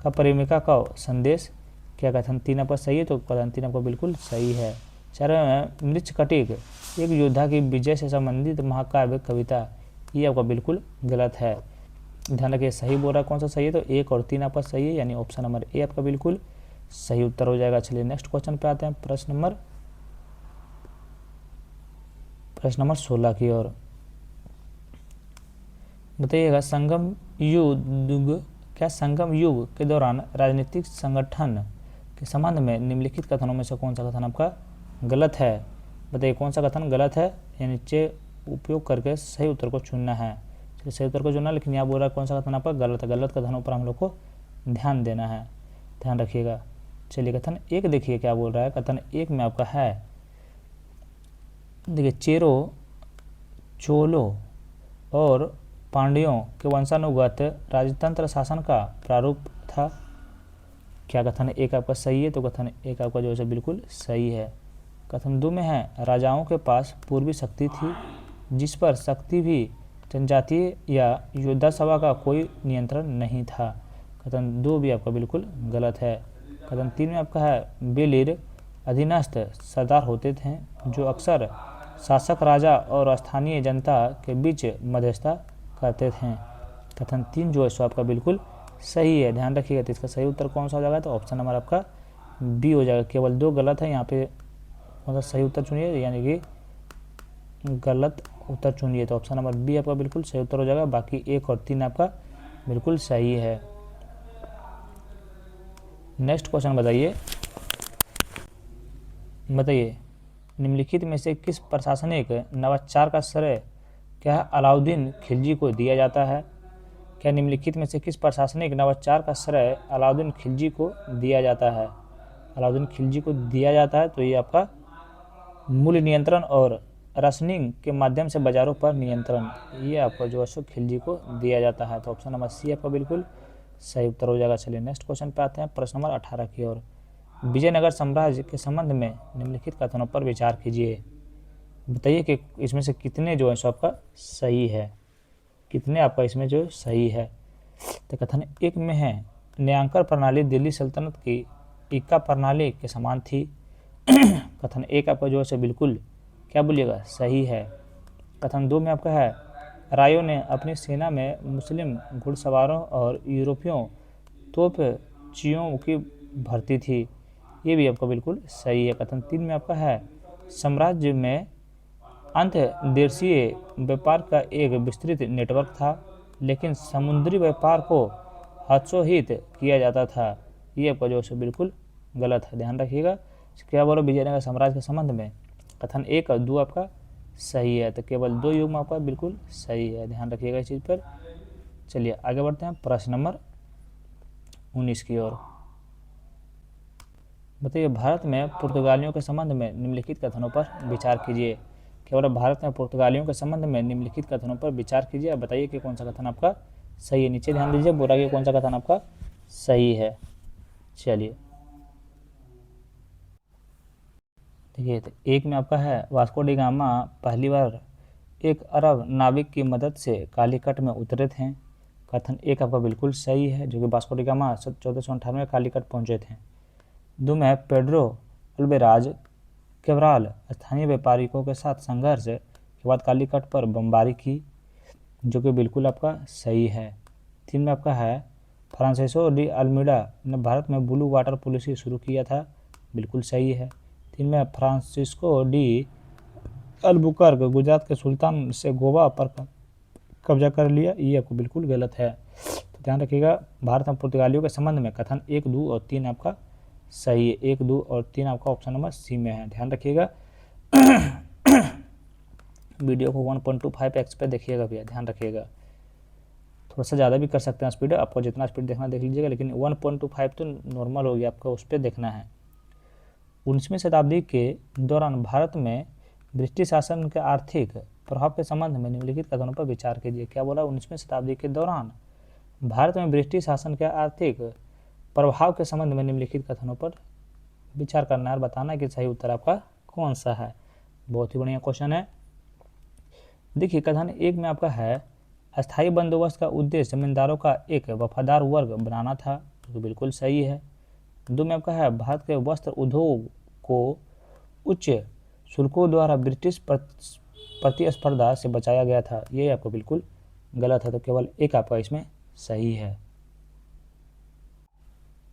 का प्रेमिका का संदेश, क्या कथन 3 आपका सही है, तो कथन 3 आपका बिल्कुल सही है। 4 में मृच्छकटिक एक योद्धा की विजय से संबंधित महाकाव्य कविता, ये आपका बिल्कुल गलत है। ध्यान रखिए सही बोल रहा है कौन सा सही है, तो 1 और 3 आपका सही है, यानी ऑप्शन नंबर ए आपका बिल्कुल सही उत्तर हो जाएगा। चलिए नेक्स्ट क्वेश्चन पे आते हैं, प्रश्न नंबर 16 की ओर। बताइएगा संगम युग, क्या संगम युग के दौरान राजनीतिक संगठन के संबंध में निम्नलिखित कथनों में से कौन सा कथन आपका गलत है। बताइए कौन सा कथन गलत है, या नीचे उपयोग करके सही उत्तर को चुनना है। चलिए सही उत्तर को चुनना, लेकिन यहाँ बोल रहा है कौन सा कथन आपका गलत है। गलत कथनों पर हम लोग को ध्यान देना है, ध्यान रखिएगा। चलिए कथन 1 देखिए क्या बोल रहा है। कथन 1 में आपका है, देखिए चेरो, चोलों और पांड्यों के वंशानुगत राजतंत्र शासन का प्रारूप था। क्या कथन 1 आपका सही है, तो कथन 1 आपका जो है बिल्कुल सही है। कथन 2 में है राजाओं के पास पूर्वी शक्ति थी, जिस पर शक्ति भी जनजातीय या योद्धा सभा का कोई नियंत्रण नहीं था। कथन 2 भी आपका बिल्कुल गलत है। कथन 3 में आपका है बेलिर अधीनस्थ सरदार होते थे, जो अक्सर शासक राजा और स्थानीय जनता के बीच मध्यस्थता करते थे। कथन 3 जो है सो आपका बिल्कुल सही है। ध्यान रखिएगा। तो इसका सही उत्तर कौन सा हो जाएगा, तो ऑप्शन नंबर आपका बी हो जाएगा। केवल 2 गलत है, यहाँ पे कौन सा सही उत्तर चुनिए, यानी कि गलत उत्तर चुनिए। तो ऑप्शन नंबर बी आपका बिल्कुल सही उत्तर हो जाएगा। बाकी 1 और 3 आपका बिल्कुल सही है। नेक्स्ट क्वेश्चन बताइए निम्नलिखित में से किस प्रशासनिक नवाचार का श्रेय क्या अलाउद्दीन खिलजी को दिया जाता है? क्या निम्नलिखित में से किस प्रशासनिक नवाचार का श्रेय अलाउद्दीन खिलजी को दिया जाता है? अलाउद्दीन खिलजी को दिया जाता है तो ये आपका मूल्य नियंत्रण और राशनिंग के माध्यम से बाजारों पर नियंत्रण, ये आपको जो अशोक खिलजी को दिया जाता है। तो ऑप्शन नंबर सी आपका बिल्कुल सही उत्तर हो जाएगा। चलिए नेक्स्ट क्वेश्चन पे आते हैं, प्रश्न नंबर 18 की ओर। विजयनगर साम्राज्य के संबंध में निम्नलिखित कथनों पर विचार कीजिए। बताइए कि इसमें से कितने जो है सो आपका सही है, कितने आपका इसमें जो सही है। तो कथन 1 में है न्यायांकन प्रणाली दिल्ली सल्तनत की इक्का प्रणाली के समान थी। कथन 1 आपका जो है बिल्कुल क्या बोलिएगा सही है। कथन 2 में आपका है रायों ने अपनी सेना में मुस्लिम घुड़सवारों और यूरोपियों तोपचियों की भर्ती थी, ये भी आपका बिल्कुल सही है। कथन 3 में आपका है साम्राज्य में अंतर्देशीय व्यापार का एक विस्तृत नेटवर्क था, लेकिन समुद्री व्यापार को हतोत्साहित किया जाता था, ये आपका जो है बिल्कुल गलत है। ध्यान रखिएगा। क्या बोलो विजयनगर साम्राज्य के संबंध में कथन 1 और 2 आपका सही है, तो केवल 2 युग्म आपका बिल्कुल सही है। ध्यान रखिएगा इस चीज़ पर। चलिए आगे बढ़ते हैं प्रश्न नंबर 19 की ओर। बताइए भारत में पुर्तगालियों के संबंध में निम्नलिखित कथनों पर विचार कीजिए। केवल भारत में पुर्तगालियों के संबंध में निम्नलिखित कथनों पर विचार कीजिए। बताइए कि कौन सा कथन आपका सही है। नीचे ध्यान दीजिए, बोला कि कौन सा कथन आपका सही है। चलिए देखिए, तो 1 में आपका है वास्को डी गामा पहली बार एक अरब नाविक की मदद से कालीकट में उतरे थे। कथन 1 आपका बिल्कुल सही है, जो कि वास्को डी गामा 1498 में कालीकट पहुंचे थे। 2 में पेड्रो अल्वेराज केवराल स्थानीय व्यापारियों के साथ संघर्ष के बाद कालीकट पर बमबारी की, जो कि बिल्कुल आपका सही है। 3 में आपका है फ्रांसिसो डी अल्मीडा ने भारत में ब्लू वाटर पॉलिसी शुरू किया था, बिल्कुल सही है। 3 में फ्रांसिस्को डी अल्बुकर्क गुजरात के सुल्तान से गोवा पर कब्जा कर लिया, ये आपको बिल्कुल गलत है। तो ध्यान रखिएगा भारत में पुर्तगालियों के संबंध में कथन 1, 2 और 3 आपका सही है। 1, 2 और 3 आपका ऑप्शन नंबर सी में है। ध्यान रखिएगा। वीडियो को 1.25x पे देखिएगा भैया, ध्यान रखिएगा। थोड़ा सा ज़्यादा भी कर सकते हैं स्पीड, आपको जितना स्पीड देखना देख लीजिएगा, लेकिन 1.25 तो नॉर्मल हो गया आपका, उस पर देखना है। 19वीं शताब्दी के दौरान भारत में ब्रिटिश शासन के आर्थिक प्रभाव के संबंध में निम्नलिखित कथनों पर विचार कीजिए। क्या बोला? 19वीं शताब्दी के दौरान भारत में ब्रिटिश शासन के आर्थिक प्रभाव के संबंध में निम्नलिखित कथनों पर विचार करना है और बताना है कि सही उत्तर आपका कौन सा है। बहुत ही बढ़िया क्वेश्चन है। देखिए कथन 1 में आपका है अस्थायी बंदोबस्त का उद्देश्य जमींदारों का एक वफादार वर्ग बनाना था, जो बिल्कुल सही है। 2 में आपका है भारत के वस्त्र उद्योग को उच्च शुल्कों द्वारा ब्रिटिश प्रतिस्पर्धा से बचाया गया था, ये आपको बिल्कुल गलत है। तो केवल 1 आपका इसमें सही है।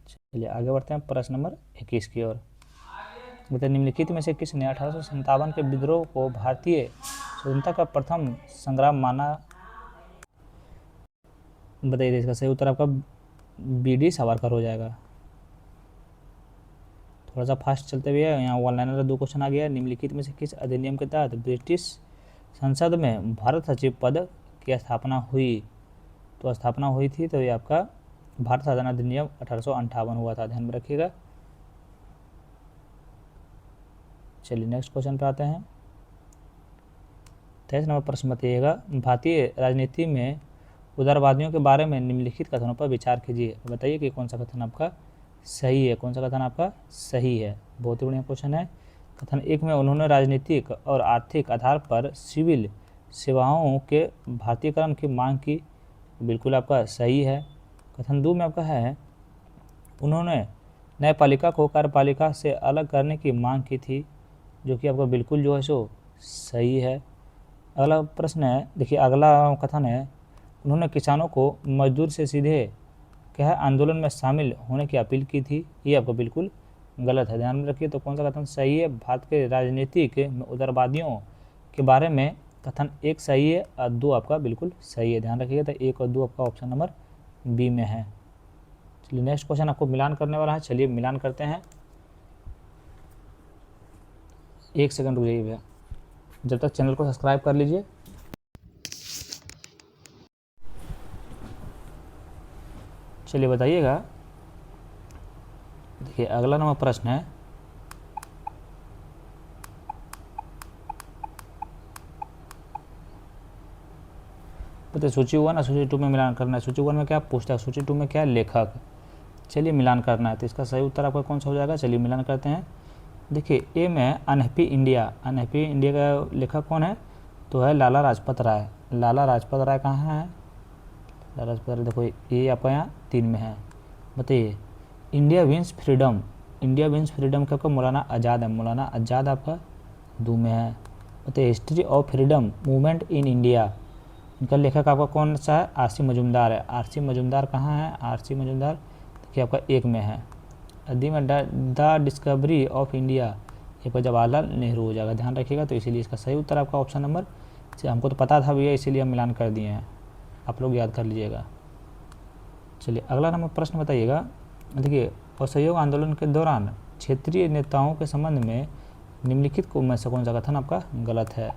चलिए आगे बढ़ते हैं प्रश्न नंबर 21 की ओर। बताइए निम्नलिखित में से किसने 1857 के विद्रोह को भारतीय स्वतंत्रता का प्रथम संग्राम माना? बताइए इसका सही उत्तर आपका बी.डी. सावरकर हो जाएगा। थोड़ा सा फास्ट चलते हुए यहाँ वन लाइनर 2 क्वेश्चन आ गया। निम्नलिखित में से किस अधिनियम के तहत ब्रिटिश संसद में भारत सचिव पद की स्थापना हुई? तो स्थापना हुई थी तो ये आपका भारत शासन अधिनियम 1858 हुआ था, ध्यान में रखिएगा। चलिए नेक्स्ट क्वेश्चन पे आते हैं। 23 नंबर प्रश्न बताइएगा भारतीय राजनीति में उदारवादियों के बारे में निम्नलिखित कथनों पर विचार कीजिए। बताइए कि कौन सा कथन आपका सही है, कौन सा कथन आपका सही है। बहुत ही बढ़िया क्वेश्चन है। कथन 1 में उन्होंने राजनीतिक और आर्थिक आधार पर सिविल सेवाओं के भारतीयकरण की मांग की, बिल्कुल आपका सही है। कथन 2 में आपका है उन्होंने न्यायपालिका को कार्यपालिका से अलग करने की मांग की थी, जो कि आपका बिल्कुल जो है सो सही है। अगला प्रश्न है, देखिए अगला कथन है उन्होंने किसानों को मजदूर से सीधे कह आंदोलन में शामिल होने की अपील की थी, ये आपको बिल्कुल गलत है, ध्यान में रखिए। तो कौन सा कथन सही है? भारत के राजनीतिक में उदारवादियों के बारे में कथन 1 सही है और 2 आपका बिल्कुल सही है, ध्यान रखिएगा। तो 1 और 2 आपका ऑप्शन नंबर बी में है। चलिए नेक्स्ट क्वेश्चन आपको मिलान करने वाला है, चलिए मिलान करते हैं। 1 सेकंड रुक जाइए भैया, जब तक चैनल को सब्सक्राइब कर लीजिए। चलिए बताइएगा, देखिए अगला नंबर प्रश्न है, बताइए सूची 1 और सूची 2 में मिलान करना है। सूची 1 में क्या पूछता है, सूची 2 में क्या है, लेखक। चलिए मिलान करना है, तो इसका सही उत्तर आपका कौन सा हो जाएगा, चलिए मिलान करते हैं। देखिए ए में अनहैप्पी इंडिया, अनहैप्पी इंडिया का लेखक कौन है, तो है लाला लाजपत राय। लाला लाजपत राय कहाँ है, लाला लाजपत राय देखो ये आपका यहाँ 3 में है। बताइए India wins freedom, India wins freedom का आपका मौलाना आज़ाद है, मौलाना आज़ाद आपका 2 में है। बताइए history of freedom movement in India, इनका लेखक आपका कौन सा है, आर.सी. मजूमदार है। आर.सी. मजूमदार कहाँ है, आर.सी. मजूमदार देखिए आपका 1 में है। अदी में द डिस्कवरी ऑफ इंडिया, ये पर जवाहरलाल नेहरू हो जाएगा, ध्यान रखिएगा। तो इसीलिए इसका सही उत्तर आपका ऑप्शन नंबर, हमको तो पता था भैया इसीलिए हम मिलान कर दिए हैं, आप लोग याद कर लीजिएगा। चलिए अगला नंबर प्रश्न बताइएगा। देखिए असहयोग आंदोलन के दौरान क्षेत्रीय नेताओं के संबंध में निम्नलिखित में से कौन सा कथन आपका गलत है,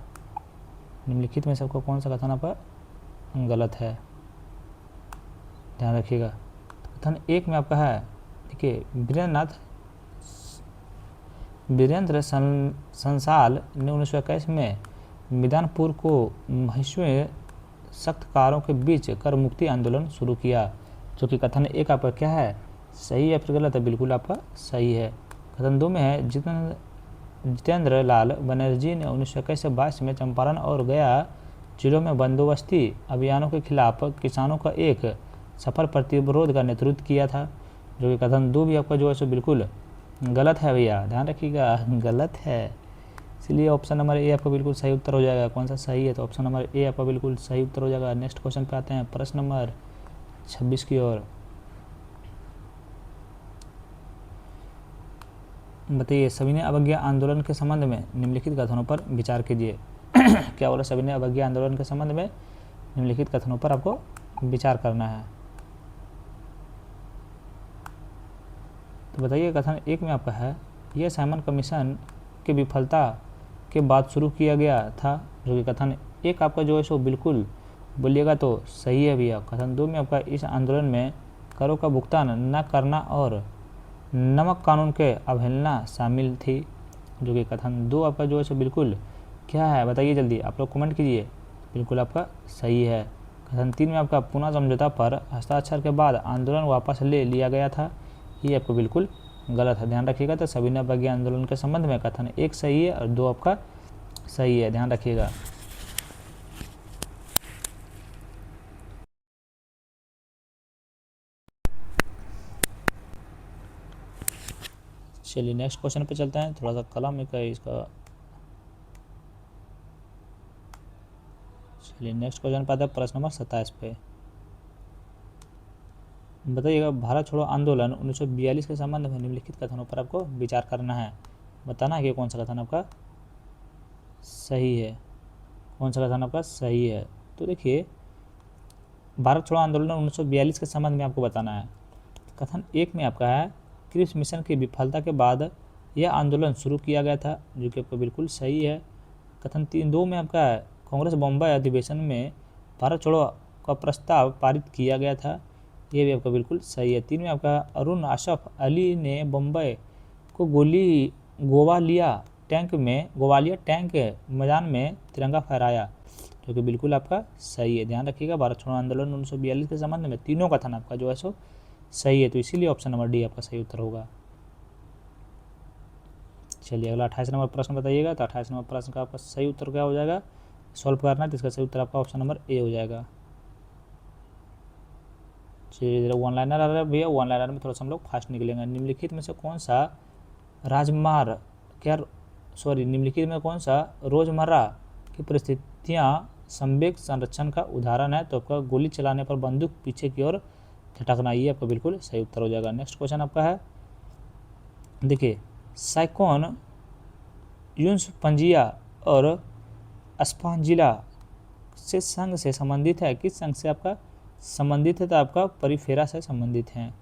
निम्नलिखित में से आपको कौन सा कथन आपका गलत है, ध्यान रखिएगा। कथन 1 में आपका है, देखिए वीरेंद्र संसाल ने 1921 में मिदानपुर को महिष्वे सख्तकारों के बीच कर मुक्ति आंदोलन शुरू किया, जो कि कथन 1 आपका क्या है, सही है फिर गलत है, बिल्कुल आपका सही है। कथन 2 में है जितेंद्र लाल बनर्जी ने 1921 से 22 में चंपारण और गया जिलों में बंदोबस्ती अभियानों के खिलाफ किसानों का एक सफल प्रतिरोध का नेतृत्व किया था, जो कि कथन 2 भी आपका जो है सो बिल्कुल गलत है भैया, ध्यान रखिएगा गलत है। इसलिए ऑप्शन नंबर ए आपका बिल्कुल सही उत्तर हो जाएगा। कौन सा सही है, तो ऑप्शन नंबर ए आपका बिल्कुल सही उत्तर हो जाएगा। नेक्स्ट क्वेश्चन पे आते हैं, प्रश्न नंबर 26 की ओर। बताइए सविनय अवज्ञा आंदोलन के संबंध में निम्नलिखित कथनों पर विचार कीजिए। क्या बोला, सविनय अवज्ञा आंदोलन के संबंध में निम्नलिखित कथनों पर आपको विचार करना है। तो बताइए कथन 1 में आपका है, यह साइमन कमीशन की विफलता के बाद शुरू किया गया था, जो कि कथन 1 आपका जो है सो बिल्कुल बोलिएगा तो सही है भैया। कथन 2 में आपका इस आंदोलन में करों का भुगतान न करना और नमक कानून के अवहेलना शामिल थी, जो कि कथन 2 आपका जो है सो बिल्कुल क्या है, बताइए जल्दी आप लोग कमेंट कीजिए, बिल्कुल आपका सही है। कथन 3 में आपका पुनः समझौता पर हस्ताक्षर के बाद आंदोलन वापस ले लिया गया था, ये आपको बिल्कुल गलत है, ध्यान रखिएगा। तो सविनय अवज्ञा आंदोलन के संबंध में कथन 1 सही है और 2 आपका सही है, ध्यान रखिएगा। चलिए नेक्स्ट क्वेश्चन पे चलते हैं, थोड़ा सा कलम का इसका। चलिए नेक्स्ट क्वेश्चन पे आता है, प्रश्न नंबर 27 पे। बताइएगा भारत छोड़ो आंदोलन 1942 के संबंध में निम्नलिखित कथनों पर आपको विचार करना है, बताना है कि कौन सा कथन आपका सही है, कौन सा कथन आपका सही है। तो देखिए भारत छोड़ो आंदोलन 1942 के संबंध में आपको बताना है। कथन 1 में आपका है, क्रिप्स मिशन की विफलता के बाद यह आंदोलन शुरू किया गया था, जो कि आपका बिल्कुल सही है। कथन 2 में आपका है, कांग्रेस बम्बई अधिवेशन में भारत छोड़ो का प्रस्ताव पारित किया गया था, ये भी आपका बिल्कुल सही है। 3 में आपका अरुण आसफ अली ने बम्बई को ग्वालियर टैंक मैदान में तिरंगा फहराया, जो कि बिल्कुल आपका सही है, ध्यान रखिएगा। भारत छोड़ो आंदोलन 1942 के संबंध में तीनों कथन आपका जो है सो सही है, तो इसीलिए ऑप्शन नंबर डी आपका सही उत्तर होगा। चलिए अगला 28 नंबर प्रश्न बताइएगा। तो 28 नंबर प्रश्न का आपका सही उत्तर क्या हो जाएगा, सॉल्व करना है, तो इसका सही उत्तर आपका ऑप्शन नंबर ए हो जाएगा। चलिए वन लाइनर आ रहा है भैया, वन लाइनर में थोड़ा सा हम लोग फास्ट निकलेंगे। निम्नलिखित में से कौन सा राजमार्ग क्या निम्नलिखित में कौन सा रोजमर्रा की परिस्थितियाँ संवेग संरक्षण का उदाहरण है, तो आपका गोली चलाने पर बंदूक पीछे की ओर झटकना, ये आपका बिल्कुल सही उत्तर हो जाएगा। नेक्स्ट क्वेश्चन आपका है, देखिए साइक्लोन यून्स पंजिया और स्पॉन्जिला से संघ से संबंधित है? किस संघ से आपका संबंधित है? तो आपका परिफेरा से संबंधित है।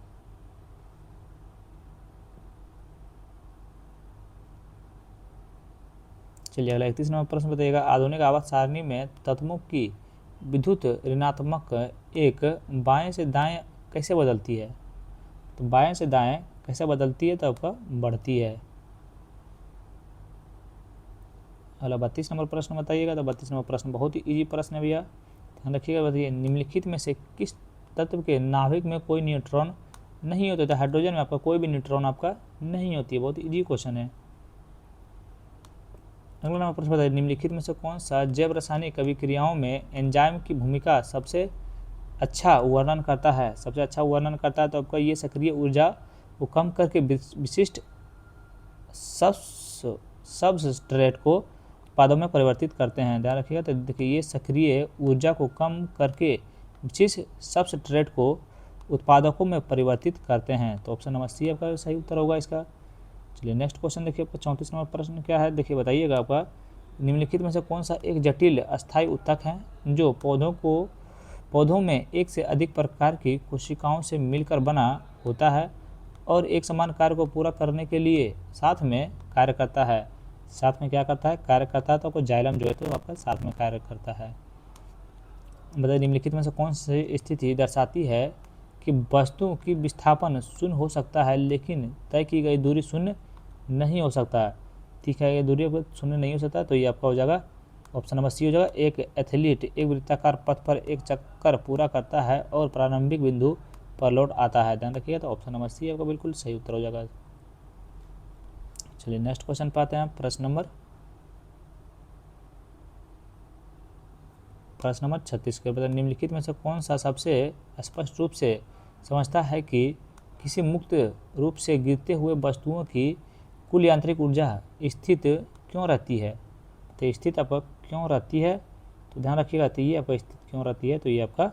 चलिए अगला 31 नंबर प्रश्न बताइएगा, आधुनिक आवर्त सारणी में तत्वों की विद्युत ऋणात्मक एक बाएं से दाएं कैसे बदलती है? तो बाएं से दाएं कैसे बदलती है? तो आपका बढ़ती है। अगला 32 नंबर प्रश्न बताइएगा। तो 32 नंबर प्रश्न बहुत ही इजी प्रश्न है भैया, ध्यान रखिएगा। बताइए निम्नलिखित में से किस तत्व के नाभिक में कोई न्यूट्रॉन नहीं होते? तो हाइड्रोजन में आपका कोई भी न्यूट्रॉन आपका नहीं होती है। बहुत इजी क्वेश्चन है। अगला नंबर प्रश्न बताइए निम्नलिखित में से कौन सा जैव रासायनिक अभिक्रियाओं में एंजाइम की भूमिका सबसे अच्छा वर्णन करता है? सबसे अच्छा वर्णन करता है तो आपका ये सक्रिय ऊर्जा को कम करके विशिष्ट सबस्ट्रेट को उत्पादों में परिवर्तित करते हैं। ध्यान रखिएगा। तो देखिए ये सक्रिय ऊर्जा को कम करके विशिष्ट सबस्ट्रेट को उत्पादकों में परिवर्तित करते हैं। तो ऑप्शन नंबर सी आपका सही उत्तर होगा इसका। चलिए नेक्स्ट क्वेश्चन देखिए आपका 34 नंबर प्रश्न क्या है, देखिए बताइएगा आपका निम्नलिखित में से कौन सा एक जटिल अस्थायी ऊतक है जो पौधों में एक से अधिक प्रकार की कोशिकाओं से मिलकर बना होता है और एक समान कार्य को पूरा करने के लिए साथ में कार्य करता है? साथ में क्या करता है? कार्य करता है। तो आपको जाइलम जो है तो आपका साथ में कार्य करता है। बताइए निम्नलिखित में से कौन सी स्थिति दर्शाती है कि वस्तु की विस्थापन शून्य हो सकता है लेकिन तय की गई दूरी शून्य नहीं हो सकता? ठीक है, ये दूरी शून्य नहीं हो सकता तो ये आपका हो जाएगा ऑप्शन नंबर सी हो जाएगा। एक एथलीट एक वृत्ताकार पथ पर एक चक्कर पूरा करता है और प्रारंभिक बिंदु पर लौट आता है। ध्यान रखिएगा। तो ऑप्शन नंबर सी आपका बिल्कुल सही उत्तर हो जाएगा। चलिए नेक्स्ट क्वेश्चन पे आते हैं। प्रश्न नंबर 36 के बताइए निम्नलिखित में से कौन सा सबसे स्पष्ट रूप से समझता है कि किसी मुक्त रूप से गिरते हुए वस्तुओं की कुल यांत्रिक ऊर्जा स्थित क्यों रहती है? तो स्थित आपका क्यों रहती है? तो ध्यान रखिएगा। तो ये आपका स्थित क्यों रहती है? तो ये आपका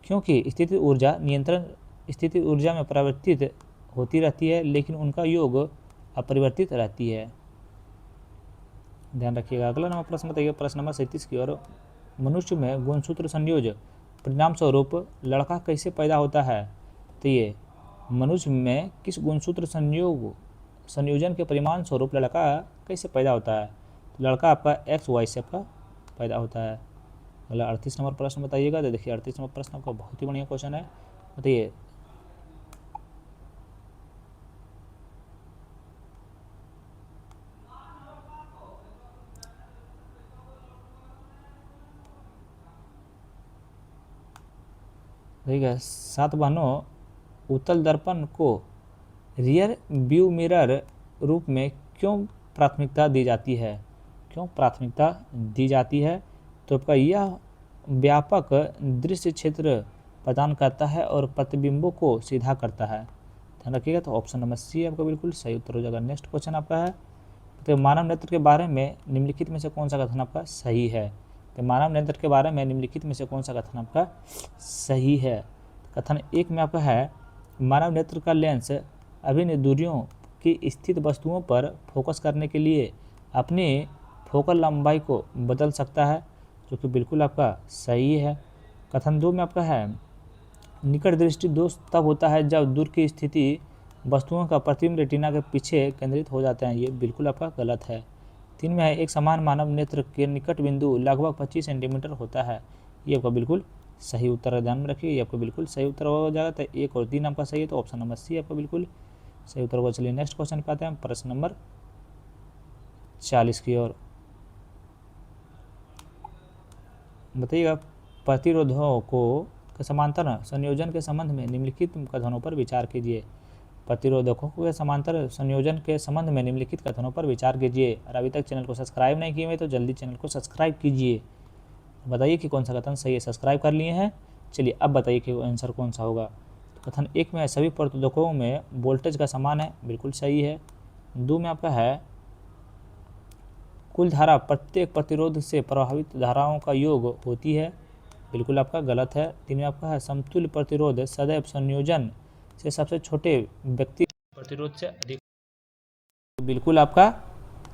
क्योंकि स्थिति ऊर्जा नियंत्रण स्थिति ऊर्जा में परिवर्तित होती रहती है लेकिन उनका योग अपरिवर्तित रहती है। ध्यान रखिएगा। अगला नंबर प्रश्न बताइए प्रश्न नंबर 37 की ओर, मनुष्य में गुणसूत्र संयोज परिणाम स्वरूप लड़का कैसे पैदा होता है? तो ये मनुष्य में किस गुणसूत्र संयोजन के परिणाम स्वरूप लड़का कैसे पैदा होता है? तो लड़का आपका XY से आपका पैदा होता है। अगला 38 नंबर प्रश्न बताइएगा। तो देखिए 38 नंबर प्रश्न आपका बहुत ही बढ़िया क्वेश्चन है। बताइए ठीक है, 7 बहनों उत्तल दर्पण को रियर व्यू मिरर रूप में क्यों प्राथमिकता दी जाती है? क्यों प्राथमिकता दी जाती है? तो आपका यह व्यापक दृश्य क्षेत्र प्रदान करता है और प्रतिबिंबों को सीधा करता है। ध्यान रखिएगा। तो ऑप्शन नंबर सी आपका बिल्कुल सही उत्तर हो जाएगा। नेक्स्ट क्वेश्चन आपका है, तो मानव नेत्र के बारे में निम्नलिखित में से कौन सा कथन आपका सही है? तो मानव नेत्र के बारे में निम्नलिखित में से कौन सा कथन आपका सही है? कथन 1 में आपका है, मानव नेत्र का लेंस अभिन्न दूरियों की स्थित वस्तुओं पर फोकस करने के लिए अपनी फोकल लंबाई को बदल सकता है, जो कि बिल्कुल आपका सही है। कथन 2 में आपका है, निकट दृष्टि दोष तब होता है जब दूर की स्थिति वस्तुओं का प्रतिबिंब रेटिना के पीछे केंद्रित हो जाते हैं। ये बिल्कुल आपका गलत है। 3 में है, एक समान मानव नेत्र के निकट बिंदु लगभग 25 सेंटीमीटर होता है। ये आपका बिल्कुल सही उत्तर है। ध्यान में रखिए, ये आपका बिल्कुल सही उत्तर हो जाएगा। तो 1 और 3 आपका सही है। तो ऑप्शन नंबर सी आपका बिल्कुल सही उत्तर होगा। चलिए नेक्स्ट क्वेश्चन पे आते हैं प्रश्न नंबर 40 की ओर। बताइएगा प्रतिरोधों को समांतर संयोजन के संबंध में निम्नलिखित कथनों पर विचार कीजिए। प्रतिरोधकों के समांतर संयोजन के संबंध में निम्नलिखित कथनों पर विचार कीजिए। और अभी तक चैनल को सब्सक्राइब नहीं किए हुए तो जल्दी चैनल को सब्सक्राइब कीजिए। बताइए कि कौन सा कथन सही है। सब्सक्राइब कर लिए हैं। चलिए अब बताइए कि आंसर कौन सा होगा। कथन 1 में सभी प्रतिरोधकों में वोल्टेज का समान है, बिल्कुल सही है। 2 में आपका है, कुल धारा प्रत्येक प्रतिरोध से प्रभावित धाराओं का योग होती है, बिल्कुल आपका गलत है। 3 में आपका है, समतुल्य प्रतिरोध सदैव संयोजन से सबसे छोटे व्यक्ति प्रतिरोध से अधिक, बिल्कुल आपका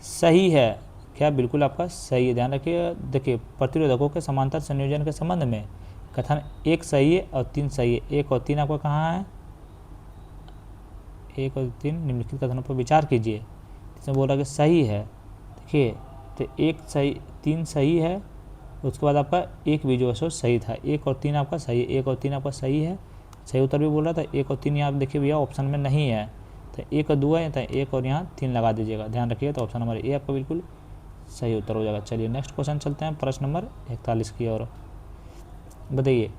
सही है। क्या बिल्कुल आपका सही है, ध्यान रखिए। देखिए प्रतिरोधकों के समांतर संयोजन के संबंध में कथन 1 सही है और 3 सही है। 1 और 3 आपका कहाँ है, 1 और 3 निम्नलिखित कथनों पर विचार कीजिए। इसमें बोल रहा है कि सही है, देखिए तो 1 सही 3 सही है, उसके बाद आपका 1 भी जो है सो सही था। 1 और 3 आपका सही है, 1 और 3 आपका सही है, सही उत्तर भी बोल रहा था। 1 और 3 यहाँ देखिए भैया ऑप्शन में नहीं है, तो 1 और 2 है तो 1 और यहाँ 3 लगा दीजिएगा, ध्यान रखिए। तो ऑप्शन नंबर ए आपका बिल्कुल सही उत्तर हो जाएगा। चलिए नेक्स्ट क्वेश्चन चलते हैं, प्रश्न नंबर 41 की ओर। बताइए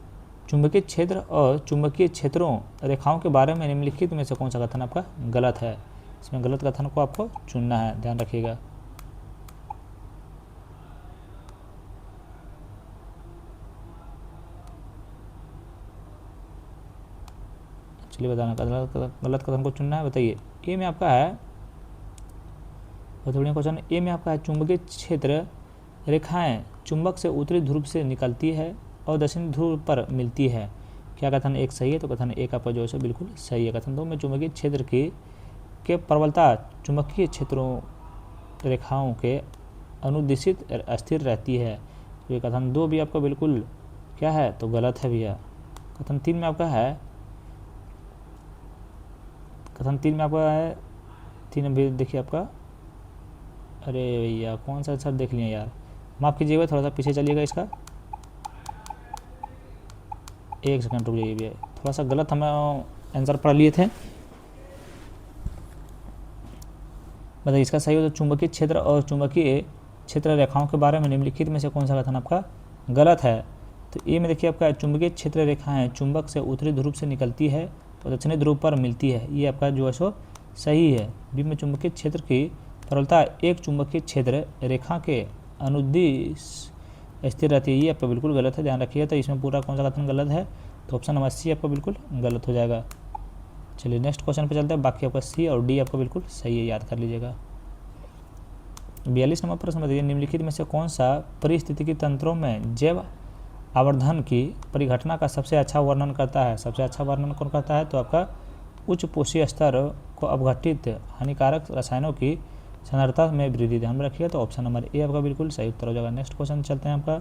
चुंबकीय क्षेत्र और चुंबकीय क्षेत्रों रेखाओं के बारे में निम्नलिखित में से कौन सा कथन आपका गलत है। इसमें गलत कथन को आपको चुनना है, ध्यान रखिएगा। चलिए बताना, गलत कथन को चुनना है। बताइए ए में आपका है, बहुत बढ़िया क्वेश्चन। ए में आपका है चुंबकीय क्षेत्र रेखाएं चुंबक से उत्तरी ध्रुव से निकलती है और दक्षिणी ध्रुव पर मिलती है। क्या कथन 1 सही है, तो कथन 1 आपका जो है बिल्कुल सही है। कथन 2 में चुंबकीय क्षेत्र के प्रबलता चुंबकीय क्षेत्रों रेखाओं के अनुदिशित स्थिर रहती है, तो ये कथन 2 भी आपका बिल्कुल क्या है, तो गलत है भैया। कथन 3 में आपका है, कथन 3 में आपका है 3 भी देखिए आपका, अरे भैया कौन सा सर देख लिया यार, माफ़ कीजिएगा, थोड़ा सा पीछे चलिएगा इसका, 1 सेकंड रुक जाइए भैया, थोड़ा सा गलत हम आंसर पढ़ लिए थे। बताइए इसका सही हो तो चुंबकीय क्षेत्र और चुंबकीय क्षेत्र रेखाओं के बारे में निम्नलिखित में से कौन सा कथन आपका गलत है। तो ए में देखिए आपका चुंबकीय क्षेत्र रेखाएं चुंबक से उत्तरी ध्रुव से निकलती है और दक्षिणी ध्रुव पर मिलती है, ये आपका जो है सो सही है। बी में चुंबकीय क्षेत्र की प्रबलता एक चुंबकीय क्षेत्र रेखा के अनुदिश स्थिर रहती है, ये आपका बिल्कुल गलत है, ध्यान रखिए। तो इसमें पूरा कौन सा कथन गलत है, तो ऑप्शन नंबर सी आपका बिल्कुल गलत हो जाएगा। चलिए नेक्स्ट क्वेश्चन पे चलते हैं, बाकी आपका सी और डी आपका बिल्कुल सही है, याद कर लीजिएगा। 42 नंबर प्रश्न बताइए निम्नलिखित में से कौन सा परिस्थितिकी तंत्रों में जैव आवर्धन की परिघटना का सबसे अच्छा वर्णन करता है। सबसे अच्छा वर्णन कौन करता है, तो आपका उच्च पोषीय स्तर को अपघटित हानिकारक रसायनों की सांद्रता में वृद्धि, ध्यान में रखिएगा। तो ऑप्शन नंबर ए आपका बिल्कुल सही उत्तर हो जाएगा। नेक्स्ट क्वेश्चन चलते हैं आपका,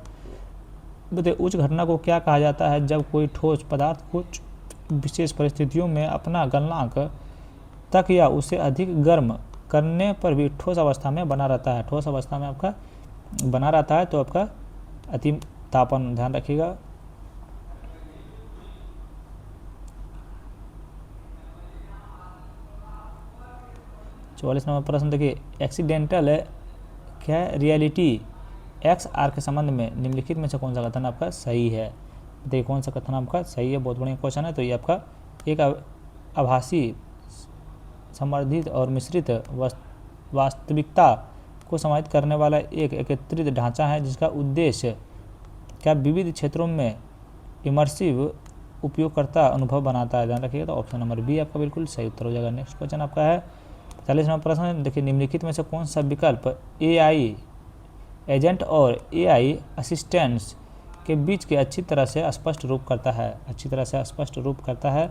बताइए उच्च घटना को क्या कहा जाता है जब कोई ठोस पदार्थ कुछ विशेष परिस्थितियों में अपना गलनांक तक या उससे अधिक गर्म करने पर भी ठोस अवस्था में बना रहता है। ठोस अवस्था में आपका बना रहता है तो आपका अति तापन, ध्यान रखिएगा। चौवालीस नंबर प्रश्न देखिए एक्सीडेंटल क्या रियलिटी एक्स आर के संबंध में निम्नलिखित में से कौन सा कथन आपका सही है। देखिए कौन सा कथन आपका सही है, बहुत बढ़िया क्वेश्चन है। तो ये आपका एक आभासी संवर्धित और मिश्रित वास्तविकता को समाहित करने वाला एक एकत्रित ढांचा है जिसका उद्देश्य क्या विविध क्षेत्रों में इमर्सिव उपयोगकर्ता अनुभव बनाता है, ध्यान रखिएगा। तो ऑप्शन नंबर बी आपका बिल्कुल सही उत्तर हो जाएगा। नेक्स्ट क्वेश्चन आपका है 40 नंबर प्रश्न, देखिए निम्नलिखित में से कौन सा विकल्प एआई एजेंट और एआई असिस्टेंट्स के बीच के अच्छी तरह से स्पष्ट रूप करता है। अच्छी तरह से स्पष्ट रूप करता है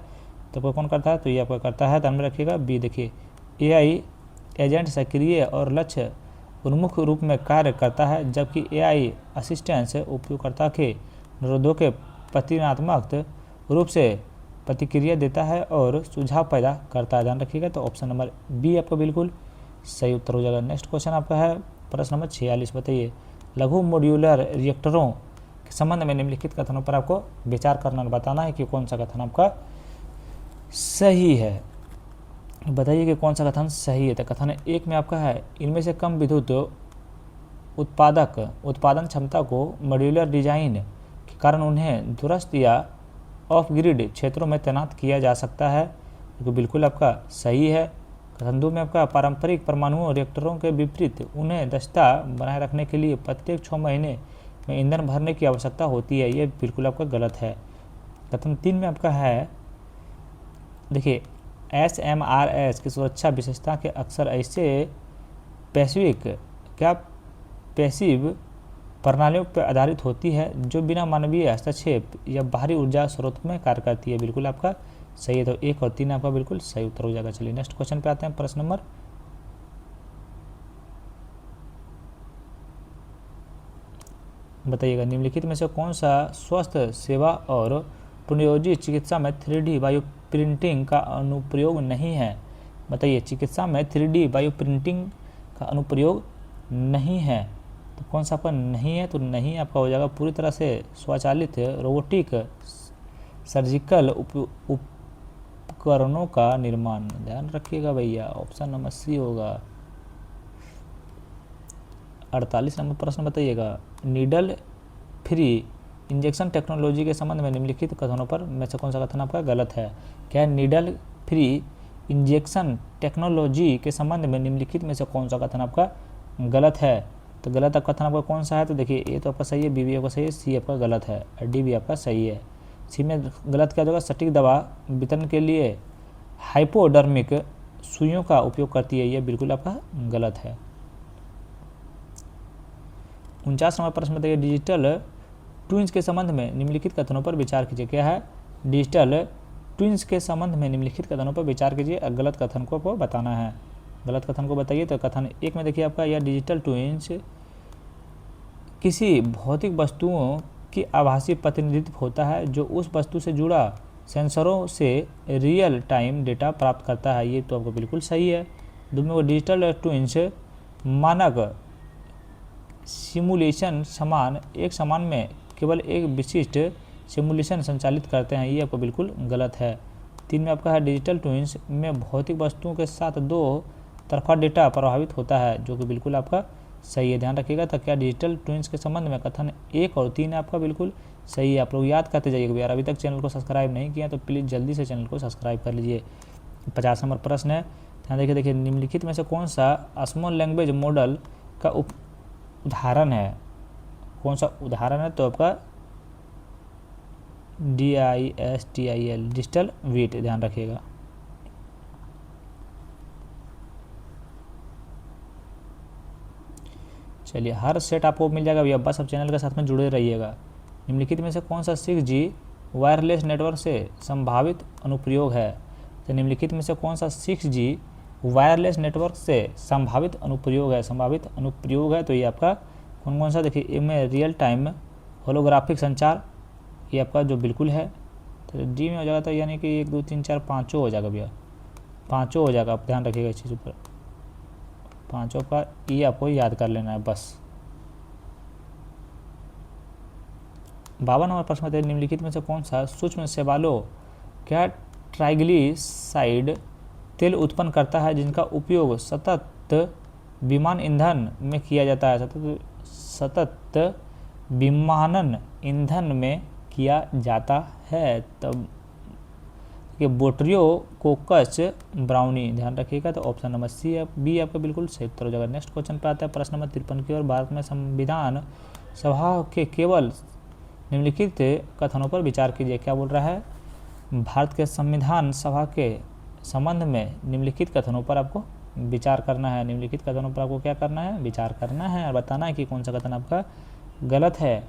तो कौन करता है, तो ये आपका करता है, ध्यान में रखिएगा बी। देखिए एआई एजेंट सक्रिय और लक्ष्य उन्मुख रूप में कार्य करता है जबकि एआई असिस्टेंस उपयोगकर्ता के अनुरोधों के प्रतिक्रियात्मक रूप से प्रतिक्रिया देता है और सुझाव पैदा करता है, ध्यान रखिएगा। तो ऑप्शन नंबर बी आपका बिल्कुल सही उत्तर हो जाएगा। नेक्स्ट क्वेश्चन आपका है प्रश्न नंबर 46, बताइए लघु मॉड्यूलर रिएक्टरों के संबंध में निम्नलिखित कथनों पर आपको विचार करना बताना है कि कौन सा कथन आपका सही है। बताइए कि कौन सा कथन सही है। तो कथन 1 में आपका है इनमें से कम विद्युत उत्पादन क्षमता को मॉड्यूलर डिजाइन के कारण उन्हें दूरस्थ या ऑफ ग्रिड क्षेत्रों में तैनात किया जा सकता है, जो बिल्कुल आपका सही है। कथन 2 में आपका पारंपरिक परमाणु रिएक्टरों के विपरीत उन्हें दक्षता बनाए रखने के लिए प्रत्येक 6 महीने में ईंधन भरने की आवश्यकता होती है, ये बिल्कुल आपका गलत है। कथन 3 में आपका है देखिए SMRS की सुरक्षा विशेषता के अक्सर ऐसे पैसिव प्रणालियों पर आधारित होती है जो बिना मानवीय हस्तक्षेप या बाहरी ऊर्जा स्रोत में कार्य करती है, बिल्कुल आपका सही है। तो 1 और 3 आपका बिल्कुल सही उत्तर हो जाएगा। चलिए नेक्स्ट क्वेश्चन पे आते हैं, प्रश्न नंबर बताइएगा निम्नलिखित में से कौन सा स्वास्थ्य सेवा और पुनर्योजी चिकित्सा में 3D बायो प्रिंटिंग का अनुप्रयोग नहीं है। बताइए चिकित्सा में 3D बायो प्रिंटिंग का अनुप्रयोग नहीं है, तो कौन सा आपका नहीं है, तो नहीं आपका हो जाएगा पूरी तरह से स्वचालित रोबोटिक सर्जिकल उपकरणों का निर्माण। ध्यान रखिएगा भैया, ऑप्शन नंबर सी होगा। 48 नंबर प्रश्न बताइएगा नीडल फ्री इंजेक्शन टेक्नोलॉजी के संबंध में निम्नलिखित कथनों पर में से कौन सा कथन आपका गलत है। क्या नीडल फ्री इंजेक्शन टेक्नोलॉजी के संबंध में निम्नलिखित में से कौन सा कथन आपका गलत है, तो गलत कथन आपका कौन सा है, तो देखिए ए तो आपका सही है, बी भी आपका सही है, सी आपका गलत है और डी भी आपका सही है। सी में गलत क्या होगा, सटीक दवा वितरण के लिए हाइपोडर्मिक सुइयों का उपयोग करती है, यह बिल्कुल आपका गलत है। 49 नंबर प्रश्न बताइए डिजिटल ट्विंस के संबंध में निम्नलिखित कथनों पर विचार कीजिए। क्या है, डिजिटल ट्विंस के संबंध में निम्नलिखित कथनों पर विचार कीजिए, गलत कथन को आपको बताना है। गलत कथन को बताइए, तो कथन एक में देखिए आपका यह डिजिटल ट्विंस किसी भौतिक वस्तुओं की आभासी प्रतिनिधित्व होता है जो उस वस्तु से जुड़ा सेंसरों से रियल टाइम डेटा प्राप्त करता है, ये तो आपको बिल्कुल सही है। दूसरे को डिजिटल ट्विंस मानक सिमुलेशन एक समान में केवल एक विशिष्ट सिमुलेशन संचालित करते हैं, ये आपको बिल्कुल गलत है। 3 में आपका है डिजिटल ट्विंस में भौतिक वस्तुओं के साथ 2 तरफा डेटा प्रभावित होता है, जो कि बिल्कुल आपका सही है। ध्यान रखिएगा, तो क्या डिजिटल ट्विंस के संबंध में कथन 1 और 3 आपका बिल्कुल सही है। आप लोग याद करते जाइएगा यार, अभी तक चैनल को सब्सक्राइब नहीं किया तो प्लीज़ जल्दी से चैनल को सब्सक्राइब कर लीजिए। 50 नंबर प्रश्न है, ध्यान देखिए निम्नलिखित में से कौन सा स्मॉल लैंग्वेज मॉडल का उदाहरण है, कौन सा उदाहरण है, तो आपका DISTIL डिजिटल वेट, ध्यान रखिएगा। चलिए हर सेट आपको मिल जाएगा भैया, बस अब चैनल के साथ में जुड़े रहिएगा। निम्नलिखित में से कौन सा 6G वायरलेस नेटवर्क से संभावित अनुप्रयोग है, तो निम्नलिखित में से कौन सा 6G वायरलेस नेटवर्क से संभावित अनुप्रयोग है, तो ये आपका कौन सा, देखिए इनमें रियल टाइम होलोग्राफिक संचार, ये आपका जो बिल्कुल है, तो डी में हो जाएगा, तो यानी कि 1 2 3 4 पाँचों हो जाएगा भैया, पाँचों हो जाएगा। आप ध्यान रखिएगा इस चीज़ पर, पाँचों का ये आपको याद कर लेना है बस। 52 नंबर प्रश्न बताइए निम्नलिखित में से कौन सा सूक्ष्म शैवालों क्या ट्राइग्लिसराइड तेल उत्पन्न करता है जिनका उपयोग सतत विमान ईंधन में किया जाता है, सतत विमानन ईंधन में किया जाता है, तब ये बोट्रियोकोकस ब्राउनी, ध्यान रखिएगा, तो ऑप्शन नंबर सी है, बी आपका बिल्कुल सही उत्तर हो जाएगा। नेक्स्ट क्वेश्चन पे आता है प्रश्न नंबर 53 की ओर। भारत में संविधान सभा के केवल निम्नलिखित कथनों पर विचार कीजिए। क्या बोल रहा है, भारत के संविधान सभा के संबंध में निम्नलिखित कथनों पर आपको विचार करना है। निम्नलिखित कथनों पर आपको क्या करना है, विचार करना है और बताना है कि कौन सा कथन आपका गलत है।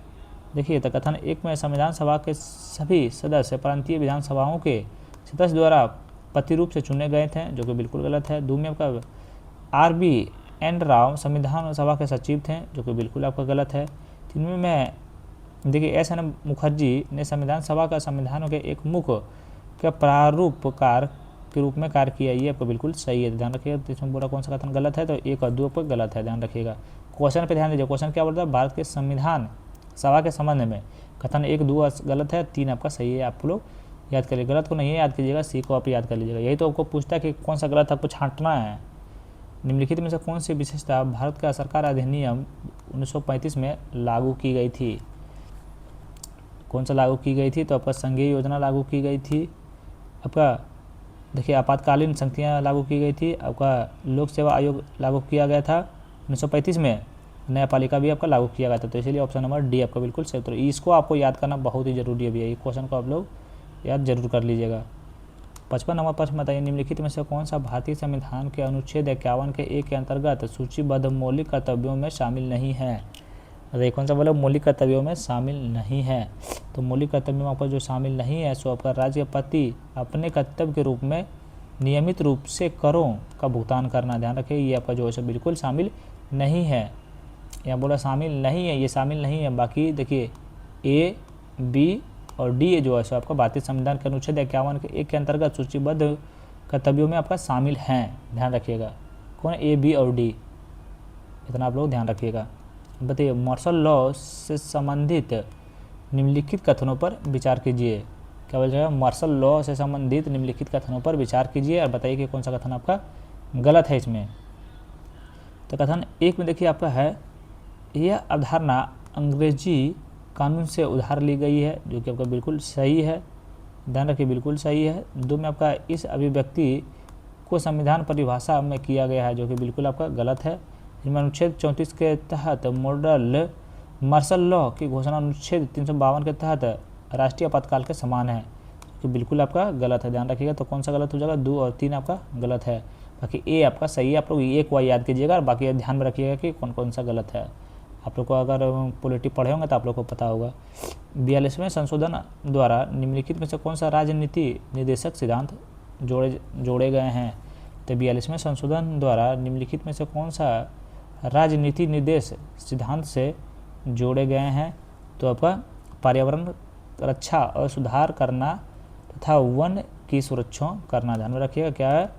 देखिए तो कथन 1 में संविधान सभा के सभी सदस्य प्रांतीय विधानसभाओं के सदस्य द्वारा प्रतिरूप से चुने गए थे, जो कि बिल्कुल गलत है। 2 में आपका RBN राव संविधान सभा के सचिव थे, जो कि बिल्कुल आपका गलत है। 3 में देखिए SN मुखर्जी ने संविधान सभा का संविधानों के एक मुख्य के प्रारूपकार के रूप में कार्य किया, ये आपको बिल्कुल सही है। ध्यान रखिएगा, तो इसमें पूरा कौन सा कथन गलत है, तो 1 और 2 पर गलत है, ध्यान रखिएगा। क्वेश्चन पे ध्यान दीजिए, क्वेश्चन क्या बोलता है, भारत के संविधान सभा के संबंध में कथन 1 2 गलत है, 3 आपका सही है। आप लोग याद करिए, गलत को नहीं याद कीजिएगा, सी को आप याद कर लीजिएगा। यही तो आपको पूछता है कि कौन सा गलत आपको छांटना है। निम्नलिखित में से कौन सी विशेषता भारत का सरकार अधिनियम 1935 में लागू की गई थी, कौन सा लागू की गई थी, तो आपका संघीय योजना लागू की गई थी, आपका देखिए आपातकालीन संख्याएँ लागू की गई थी, आपका लोक सेवा आयोग लागू किया गया था 1935 में, न्यायपालिका भी आपका लागू किया गया था, तो इसलिए ऑप्शन नंबर डी आपका बिल्कुल सही उत्तर। इसको आपको याद करना बहुत ही जरूरी है भैया, ये क्वेश्चन को आप लोग याद जरूर कर लीजिएगा। 55 नंबर प्रश्न बताइए निम्नलिखित में से कौन सा भारतीय संविधान के अनुच्छेद 51 के 1 के अंतर्गत सूचीबद्ध मौलिक कर्तव्यों में शामिल नहीं है। अरे कौन सा बोला, मौलिक कर्तव्यों में शामिल नहीं है, तो मौलिक कर्तव्यों में आपका जो शामिल नहीं है सो आपका राज्यपति अपने कर्तव्य के रूप में नियमित रूप से करों का भुगतान करना, ध्यान रखिए, ये आपका जो है बिल्कुल शामिल नहीं है। यहाँ बोला शामिल नहीं है, ये शामिल नहीं है। बाकी देखिए ए, बी और डी जो है सो आपका भारतीय संविधान के अनुच्छेद 51 के 1 के अंतर्गत सूचीबद्ध कर्तव्यों में आपका शामिल हैं। ध्यान रखिएगा कौन, ए, बी और डी, इतना आप लोग ध्यान रखिएगा। बताइए मार्शल लॉ से संबंधित निम्नलिखित कथनों पर विचार कीजिए। क्या बोल जाएगा, मार्शल लॉ से संबंधित निम्नलिखित कथनों पर विचार कीजिए और बताइए कि कौन सा कथन आपका गलत है इसमें। तो कथन 1 में देखिए आपका है, यह अवधारणा अंग्रेजी कानून से उधार ली गई है, जो कि आपका बिल्कुल सही है। ध्यान रखिए बिल्कुल सही है। 2 में आपका इस अभिव्यक्ति को संविधान परिभाषा में किया गया है, जो कि बिल्कुल आपका गलत है। इनमें अनुच्छेद 34 के तहत मॉडल मार्शल लॉ की घोषणा अनुच्छेद 352 के तहत राष्ट्रीय आपातकाल के समान है, जो कि बिल्कुल आपका गलत है। ध्यान रखिएगा तो कौन सा गलत हो जाएगा, 2 और 3 आपका गलत है। बाकी ए आपका सही है। आप लोग ए को याद कीजिएगा और बाकी ध्यान में रखिएगा कि कौन कौन सा गलत है। आप लोग को अगर पॉलिटी पढ़े होंगे तो आप लोग को पता होगा। 42वें संशोधन द्वारा निम्नलिखित में से कौन सा राजनीति निर्देशक सिद्धांत जोड़े गए हैं। तो 42वें संशोधन द्वारा निम्नलिखित में से कौन सा राजनीति निर्देश सिद्धांत से जोड़े गए हैं। तो आपका पर्यावरण रक्षा और सुधार करना तथा वन की सुरक्षा करना। ध्यान में रखिएगा क्या है,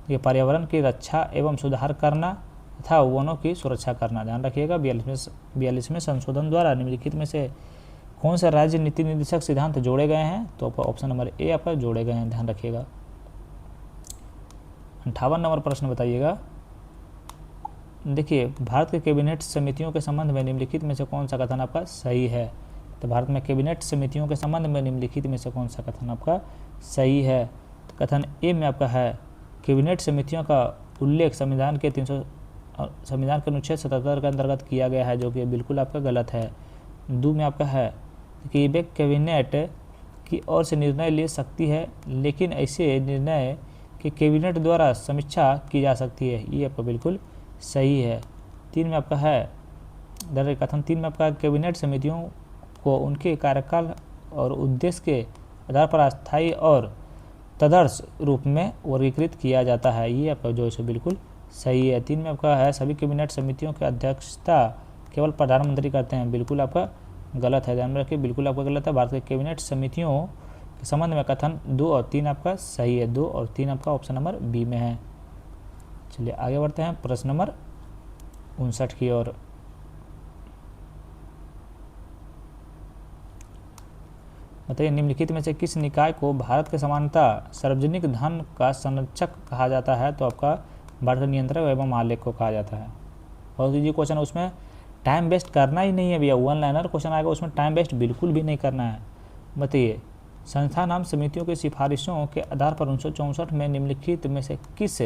ये पर्यावरण की रक्षा एवं सुधार करना तथा वनों की सुरक्षा करना। ध्यान रखिएगा 42वें संशोधन द्वारा निम्नलिखित में से कौन सा राज्य नीति निर्देशक सिद्धांत जोड़े गए हैं। तो आपका ऑप्शन नंबर ए आपका जोड़े गए हैं। ध्यान रखिएगा। 58 नंबर प्रश्न बताइएगा। देखिए भारत के कैबिनेट समितियों के संबंध में निम्नलिखित में से कौन सा कथन आपका सही है। तो भारत में कैबिनेट समितियों के संबंध में निम्नलिखित में से कौन सा कथन आपका सही है। तो कथन ए में आपका है, कैबिनेट समितियों का उल्लेख संविधान के अनुच्छेद 77 के अंतर्गत किया गया है, जो कि बिल्कुल आपका गलत है। 2 में आपका है कि वे कैबिनेट की ओर से निर्णय ले सकती है, लेकिन ऐसे निर्णय कि कैबिनेट द्वारा समीक्षा की जा सकती है, ये आपका बिल्कुल सही है। 3 में आपका है, कथन 3 में आपका कैबिनेट समितियों को उनके कार्यकाल और उद्देश्य के आधार पर अस्थायी और तदर्श रूप में वर्गीकृत किया जाता है, ये आपका जो है बिल्कुल सही है। 3 में आपका है, सभी कैबिनेट समितियों की अध्यक्षता केवल प्रधानमंत्री करते हैं, बिल्कुल आपका गलत है। ध्यान में रखिए बिल्कुल आपका गलत है। भारत के कैबिनेट समितियों के संबंध में कथन 2 और 3 आपका सही है। 2 और 3 आपका ऑप्शन नंबर बी में है। चलिए आगे बढ़ते हैं प्रश्न नंबर 59 की ओर। बताइए निम्नलिखित में से किस निकाय को भारत के समानता सार्वजनिक धन का संरक्षक कहा जाता है। तो आपका भारत का नियंत्रक एवं महालेख को कहा जाता है। और ये क्वेश्चन उसमें टाइम वेस्ट करना ही नहीं है भैया, 1 लाइनर क्वेश्चन आएगा, उसमें टाइम वेस्ट बिल्कुल भी नहीं करना है। बताइए संस्था नाम समितियों की सिफारिशों के आधार पर 1964 में निम्नलिखित में से किस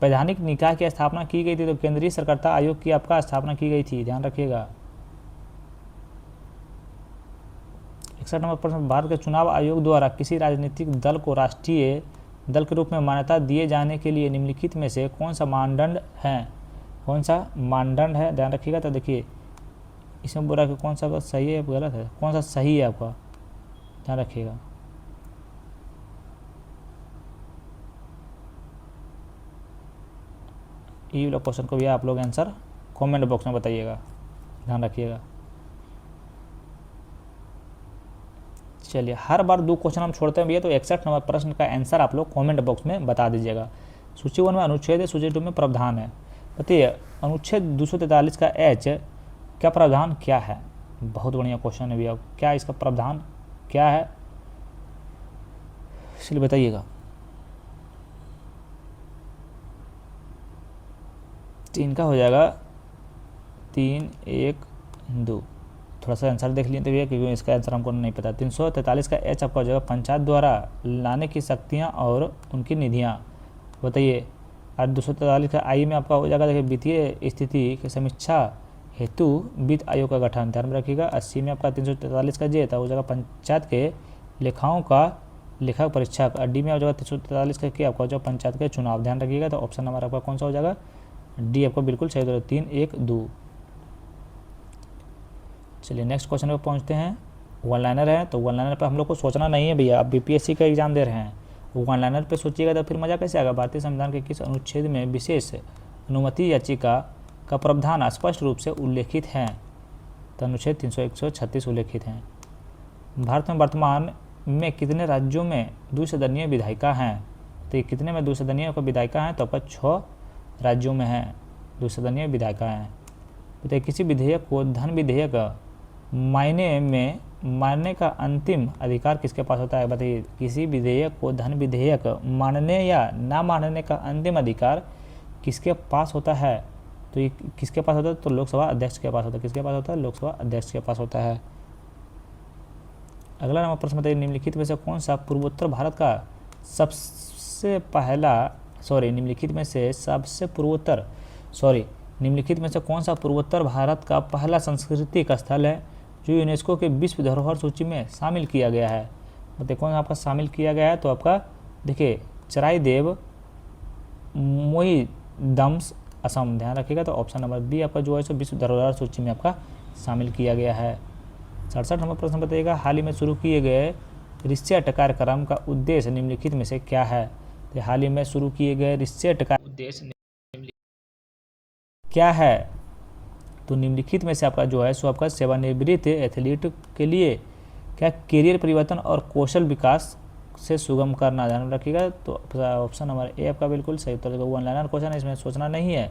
वैधानिक निकाय की स्थापना की गई थी। तो केंद्रीय सरकारिता आयोग की आपका स्थापना की गई थी। ध्यान रखिएगा। 61 नंबर प्रश्न, भारत के चुनाव आयोग द्वारा किसी राजनीतिक दल को राष्ट्रीय दल के रूप में मान्यता दिए जाने के लिए निम्नलिखित में से कौन सा मानदंड है। कौन सा मानदंड है, ध्यान रखिएगा। तो देखिए इसमें बोला कि कौन सा सही है गलत है, कौन सा सही है आपका, ध्यान रखिएगा। ये वाला क्वेश्चन को भी आप लोग आंसर कमेंट बॉक्स में बताइएगा, ध्यान रखिएगा। चलिए हर बार 2 क्वेश्चन हम छोड़ते हैं भैया, तो 61 नंबर प्रश्न का आंसर आप लोग कमेंट बॉक्स में बता दीजिएगा। सूची 1 में अनुच्छेद है, सूची 2 में प्रावधान है। बताइए अनुच्छेद 243 का एच क्या प्रावधान क्या है। बहुत बढ़िया क्वेश्चन है भैया, क्या इसका प्रावधान क्या है इसलिए बताइएगा। 3 का हो जाएगा 3, 1, 2। थोड़ा सा आंसर देख लिए भैया, क्योंकि इसका आंसर हमको नहीं पता। 343 का एच आपका हो जाएगा पंचायत द्वारा लाने की शक्तियाँ और उनकी निधियाँ। बताइए और 243 का आई में आपका हो जाएगा देखिए वित्तीय स्थिति की समीक्षा हेतु वित्त आयोग का गठन। ध्यान में रखिएगा। 80 में आपका 343 का जे था हो जाएगा पंचायत के लेखाओं का लेखा परीक्षक। और डी में हो जाएगा 343 का क्या आपका हो जाएगा पंचायत के चुनाव। ध्यान रखिएगा। तो ऑप्शन नंबर आपका कौन सा हो जाएगा, डी आपका बिल्कुल सही होगा। 3, 1, 2। चलिए नेक्स्ट क्वेश्चन पे पहुंचते हैं। 1 लाइनर है, तो 1 लाइनर पे हम लोग को सोचना नहीं है भैया। आप बीपीएससी का एग्जाम दे रहे हैं, 1 लाइनर पे सोचिएगा तो फिर मज़ा कैसे आएगा। भारतीय संविधान के किस अनुच्छेद में विशेष अनुमति याचिका का प्रावधान स्पष्ट रूप से उल्लेखित हैं? तो अनुच्छेद 336 उल्लेखित हैं। भारत में वर्तमान में कितने राज्यों में द्विसदनीय विधायिका हैं? तो ये कितने में द्विसदनीय विधायिका हैं? तो आपका 6 राज्यों में है द्विसदनीय विधायिका हैं। बताइए किसी विधेयक को धन विधेयक मायने में मानने का अंतिम अधिकार किसके पास होता है? बताइए किसी विधेयक को धन विधेयक मानने या ना मानने का अंतिम अधिकार किसके पास होता है? तो ये किसके पास होता है? तो लोकसभा अध्यक्ष के पास होता है। किसके पास होता है? लोकसभा अध्यक्ष के पास होता है। अगला नंबर प्रश्न बताइए निम्नलिखित में से कौन सा पूर्वोत्तर भारत का निम्नलिखित में से कौन सा पूर्वोत्तर भारत का पहला सांस्कृतिक स्थल है जो यूनेस्को के विश्व धरोहर सूची में शामिल किया गया है? बताइए कौन आपका शामिल किया गया है? तो आपका देखिए चराईदेव मोईदम्स असम, ध्यान रखिएगा। तो ऑप्शन नंबर बी आपका जो है सो विश्व धरोहर सूची में आपका शामिल किया गया है। 67 नंबर प्रश्न बताइएगा हाल ही में शुरू किए गए रिसेट कार्यक्रम का उद्देश्य निम्नलिखित में से क्या है? तो हाल ही में शुरू किए गए रिसेट का उद्देश्य क्या है? तो निम्नलिखित में से आपका जो है सो आपका सेवानिवृत्त एथलीट के लिए क्या करियर परिवर्तन और कौशल विकास से सुगम करना, ध्यान रखिएगा। तो ऑप्शन नंबर ए आपका बिल्कुल सही उत्तर। वन लाइनर क्वेश्चन है, इसमें सोचना नहीं है।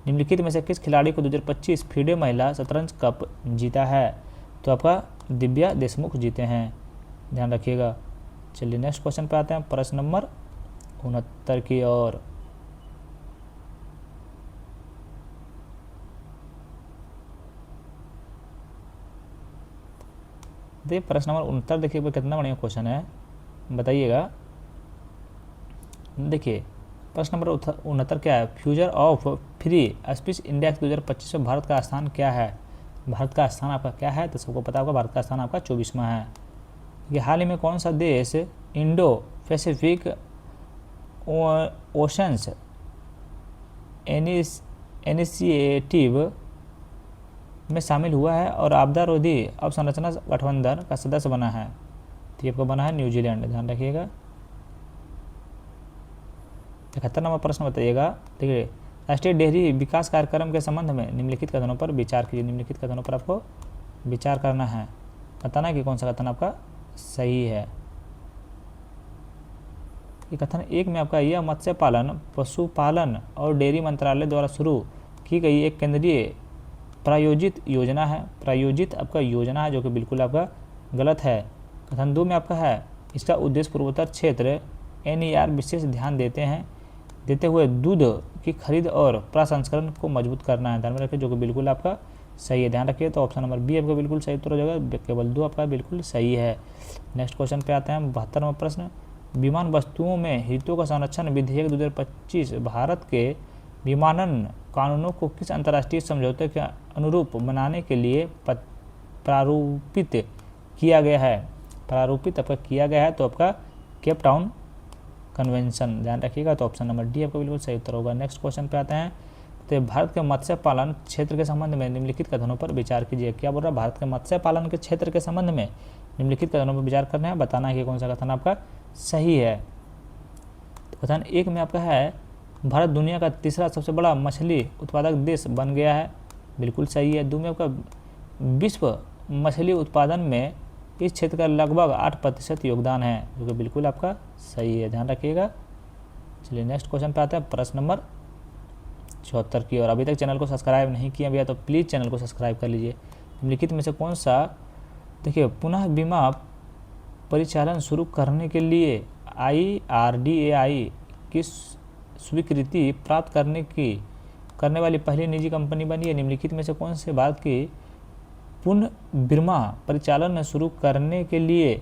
निम्नलिखित में से किस खिलाड़ी को 2025 फीडे महिला शतरंज कप जीता है? तो आपका दिव्या देशमुख जीते हैं, ध्यान रखिएगा। चलिए नेक्स्ट क्वेश्चन पे आते हैं, प्रश्न नंबर 69 की ओर। देखिए प्रश्न नंबर 69 देखिए कितना बढ़िया क्वेश्चन है, बताइएगा। देखिए प्रश्न नंबर 69 क्या है? Future of free speech index 2025 में भारत का स्थान क्या है? भारत का स्थान आपका क्या है? तो सबको पता होगा भारत का स्थान आपका 24वां है। ये हाल ही में कौन सा देश इंडो पैसिफिक ओशंस इनिशिएटिव में शामिल हुआ है और आपदा रोधी अवसंरचना गठबंधन का सदस्य बना है? तो ये आपका बना है न्यूजीलैंड, ध्यान रखिएगा। 71 नंबर प्रश्न बताइएगा। देखिए राष्ट्रीय डेयरी विकास कार्यक्रम के संबंध में निम्नलिखित कथनों पर विचार कीजिए। निम्नलिखित कथनों पर आपको विचार करना है, बताना है कि कौन सा कथन आपका सही है। ये कथन 1 में आपका यह मत्स्य पालन, पशुपालन और डेयरी मंत्रालय द्वारा शुरू की गई एक केंद्रीय प्रायोजित योजना है। प्रायोजित आपका योजना है, जो कि बिल्कुल आपका गलत है। कथन 2 में आपका है इसका उद्देश्य पूर्वोत्तर क्षेत्र NER विशेष ध्यान देते हुए दूध की खरीद और प्रसंस्करण को मजबूत करना है, ध्यान में रखिए, जो कि बिल्कुल आपका सही है, ध्यान रखिए। तो ऑप्शन नंबर बी आपका बिल्कुल सही उत्तर हो जाएगा, केवल 2 आपका बिल्कुल सही है। नेक्स्ट क्वेश्चन पे आते हैं, 72वां प्रश्न। विमान वस्तुओं में हितों का संरक्षण विधेयक 2025 भारत के विमानन कानूनों को किस अंतर्राष्ट्रीय समझौते के अनुरूप बनाने के लिए प्रारूपित किया गया है? प्रारूपित आपका किया गया है तो आपका केप टाउन कन्वेंशन, ध्यान रखिएगा। तो ऑप्शन नंबर डी आपका बिल्कुल सही उत्तर होगा। नेक्स्ट क्वेश्चन पे आते हैं। तो भारत के मत्स्य पालन क्षेत्र के संबंध में निम्नलिखित कथनों पर विचार कीजिए। क्या बोल रहा है? भारत के मत्स्य पालन के क्षेत्र के संबंध में निम्नलिखित कथनों पर विचार करना है, बताना है कि कौन सा कथन आपका सही है। तो कथन 1 में आपका है भारत दुनिया का तीसरा सबसे बड़ा मछली उत्पादक देश बन गया है, बिल्कुल सही है। 2 में आपका विश्व मछली उत्पादन में इस क्षेत्र का लगभग 8% योगदान है, जो कि बिल्कुल आपका सही है, ध्यान रखिएगा। चलिए नेक्स्ट क्वेश्चन पे आते हैं, प्रश्न नंबर 74 की। और अभी तक चैनल को सब्सक्राइब नहीं किया भैया तो प्लीज़ चैनल को सब्सक्राइब कर लीजिए। निम्नलिखित में से कौन सा, देखिए, पुनः बीमा परिचालन शुरू करने के लिए IRDAI की स्वीकृति प्राप्त करने वाली पहली निजी कंपनी बनी है? निम्नलिखित में से कौन से भारत की पुनः बीमा परिचालन शुरू करने के लिए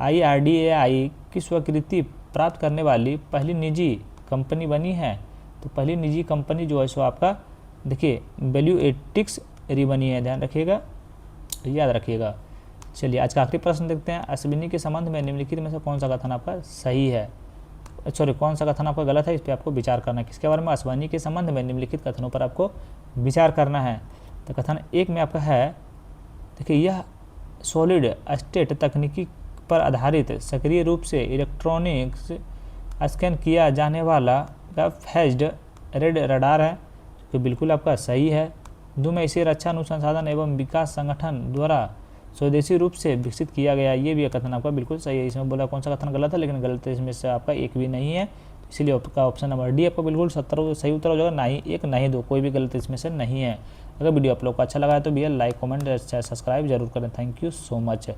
IRDAI की स्वीकृति प्राप्त करने वाली पहली निजी कंपनी बनी है? तो पहली निजी कंपनी जो है सो आपका देखिए वैल्यूएटिक्स बनी है, ध्यान रखिएगा, याद रखिएगा। चलिए आज का आखिरी प्रश्न देखते हैं। अश्विनी के संबंध में निम्नलिखित में से कौन सा कथन आपका सही है? सॉरी, कौन सा कथन आपका गलत है, इस पर आपको विचार करना है। किसके बारे में? अश्विनी के संबंध में निम्नलिखित कथनों पर आपको विचार करना है। तो कथन 1 में आपका है, देखिए, यह सॉलिड स्टेट तकनीकी पर आधारित सक्रिय रूप से इलेक्ट्रॉनिक्स स्कैन किया जाने वाला फेज्ड रेड रडार है। जो बिल्कुल आपका सही है। 2 में इसे रक्षा अनुसंधान एवं विकास संगठन द्वारा स्वदेशी रूप से विकसित किया गया, ये भी कथन आपका बिल्कुल सही है। इसमें बोला कौन सा कथन गलत है, लेकिन गलत है इसमें से आपका एक भी नहीं है, इसलिए आपका ऑप्शन नंबर डी आपका बिल्कुल 70 सही उत्तर हो जाएगा। ना ही 1 ना ही 2, कोई भी गलत इसमें से नहीं है। अगर वीडियो आप लोग को अच्छा लगा है तो भैया लाइक कमेंट सब्सक्राइब जरूर करें। Thank you so much.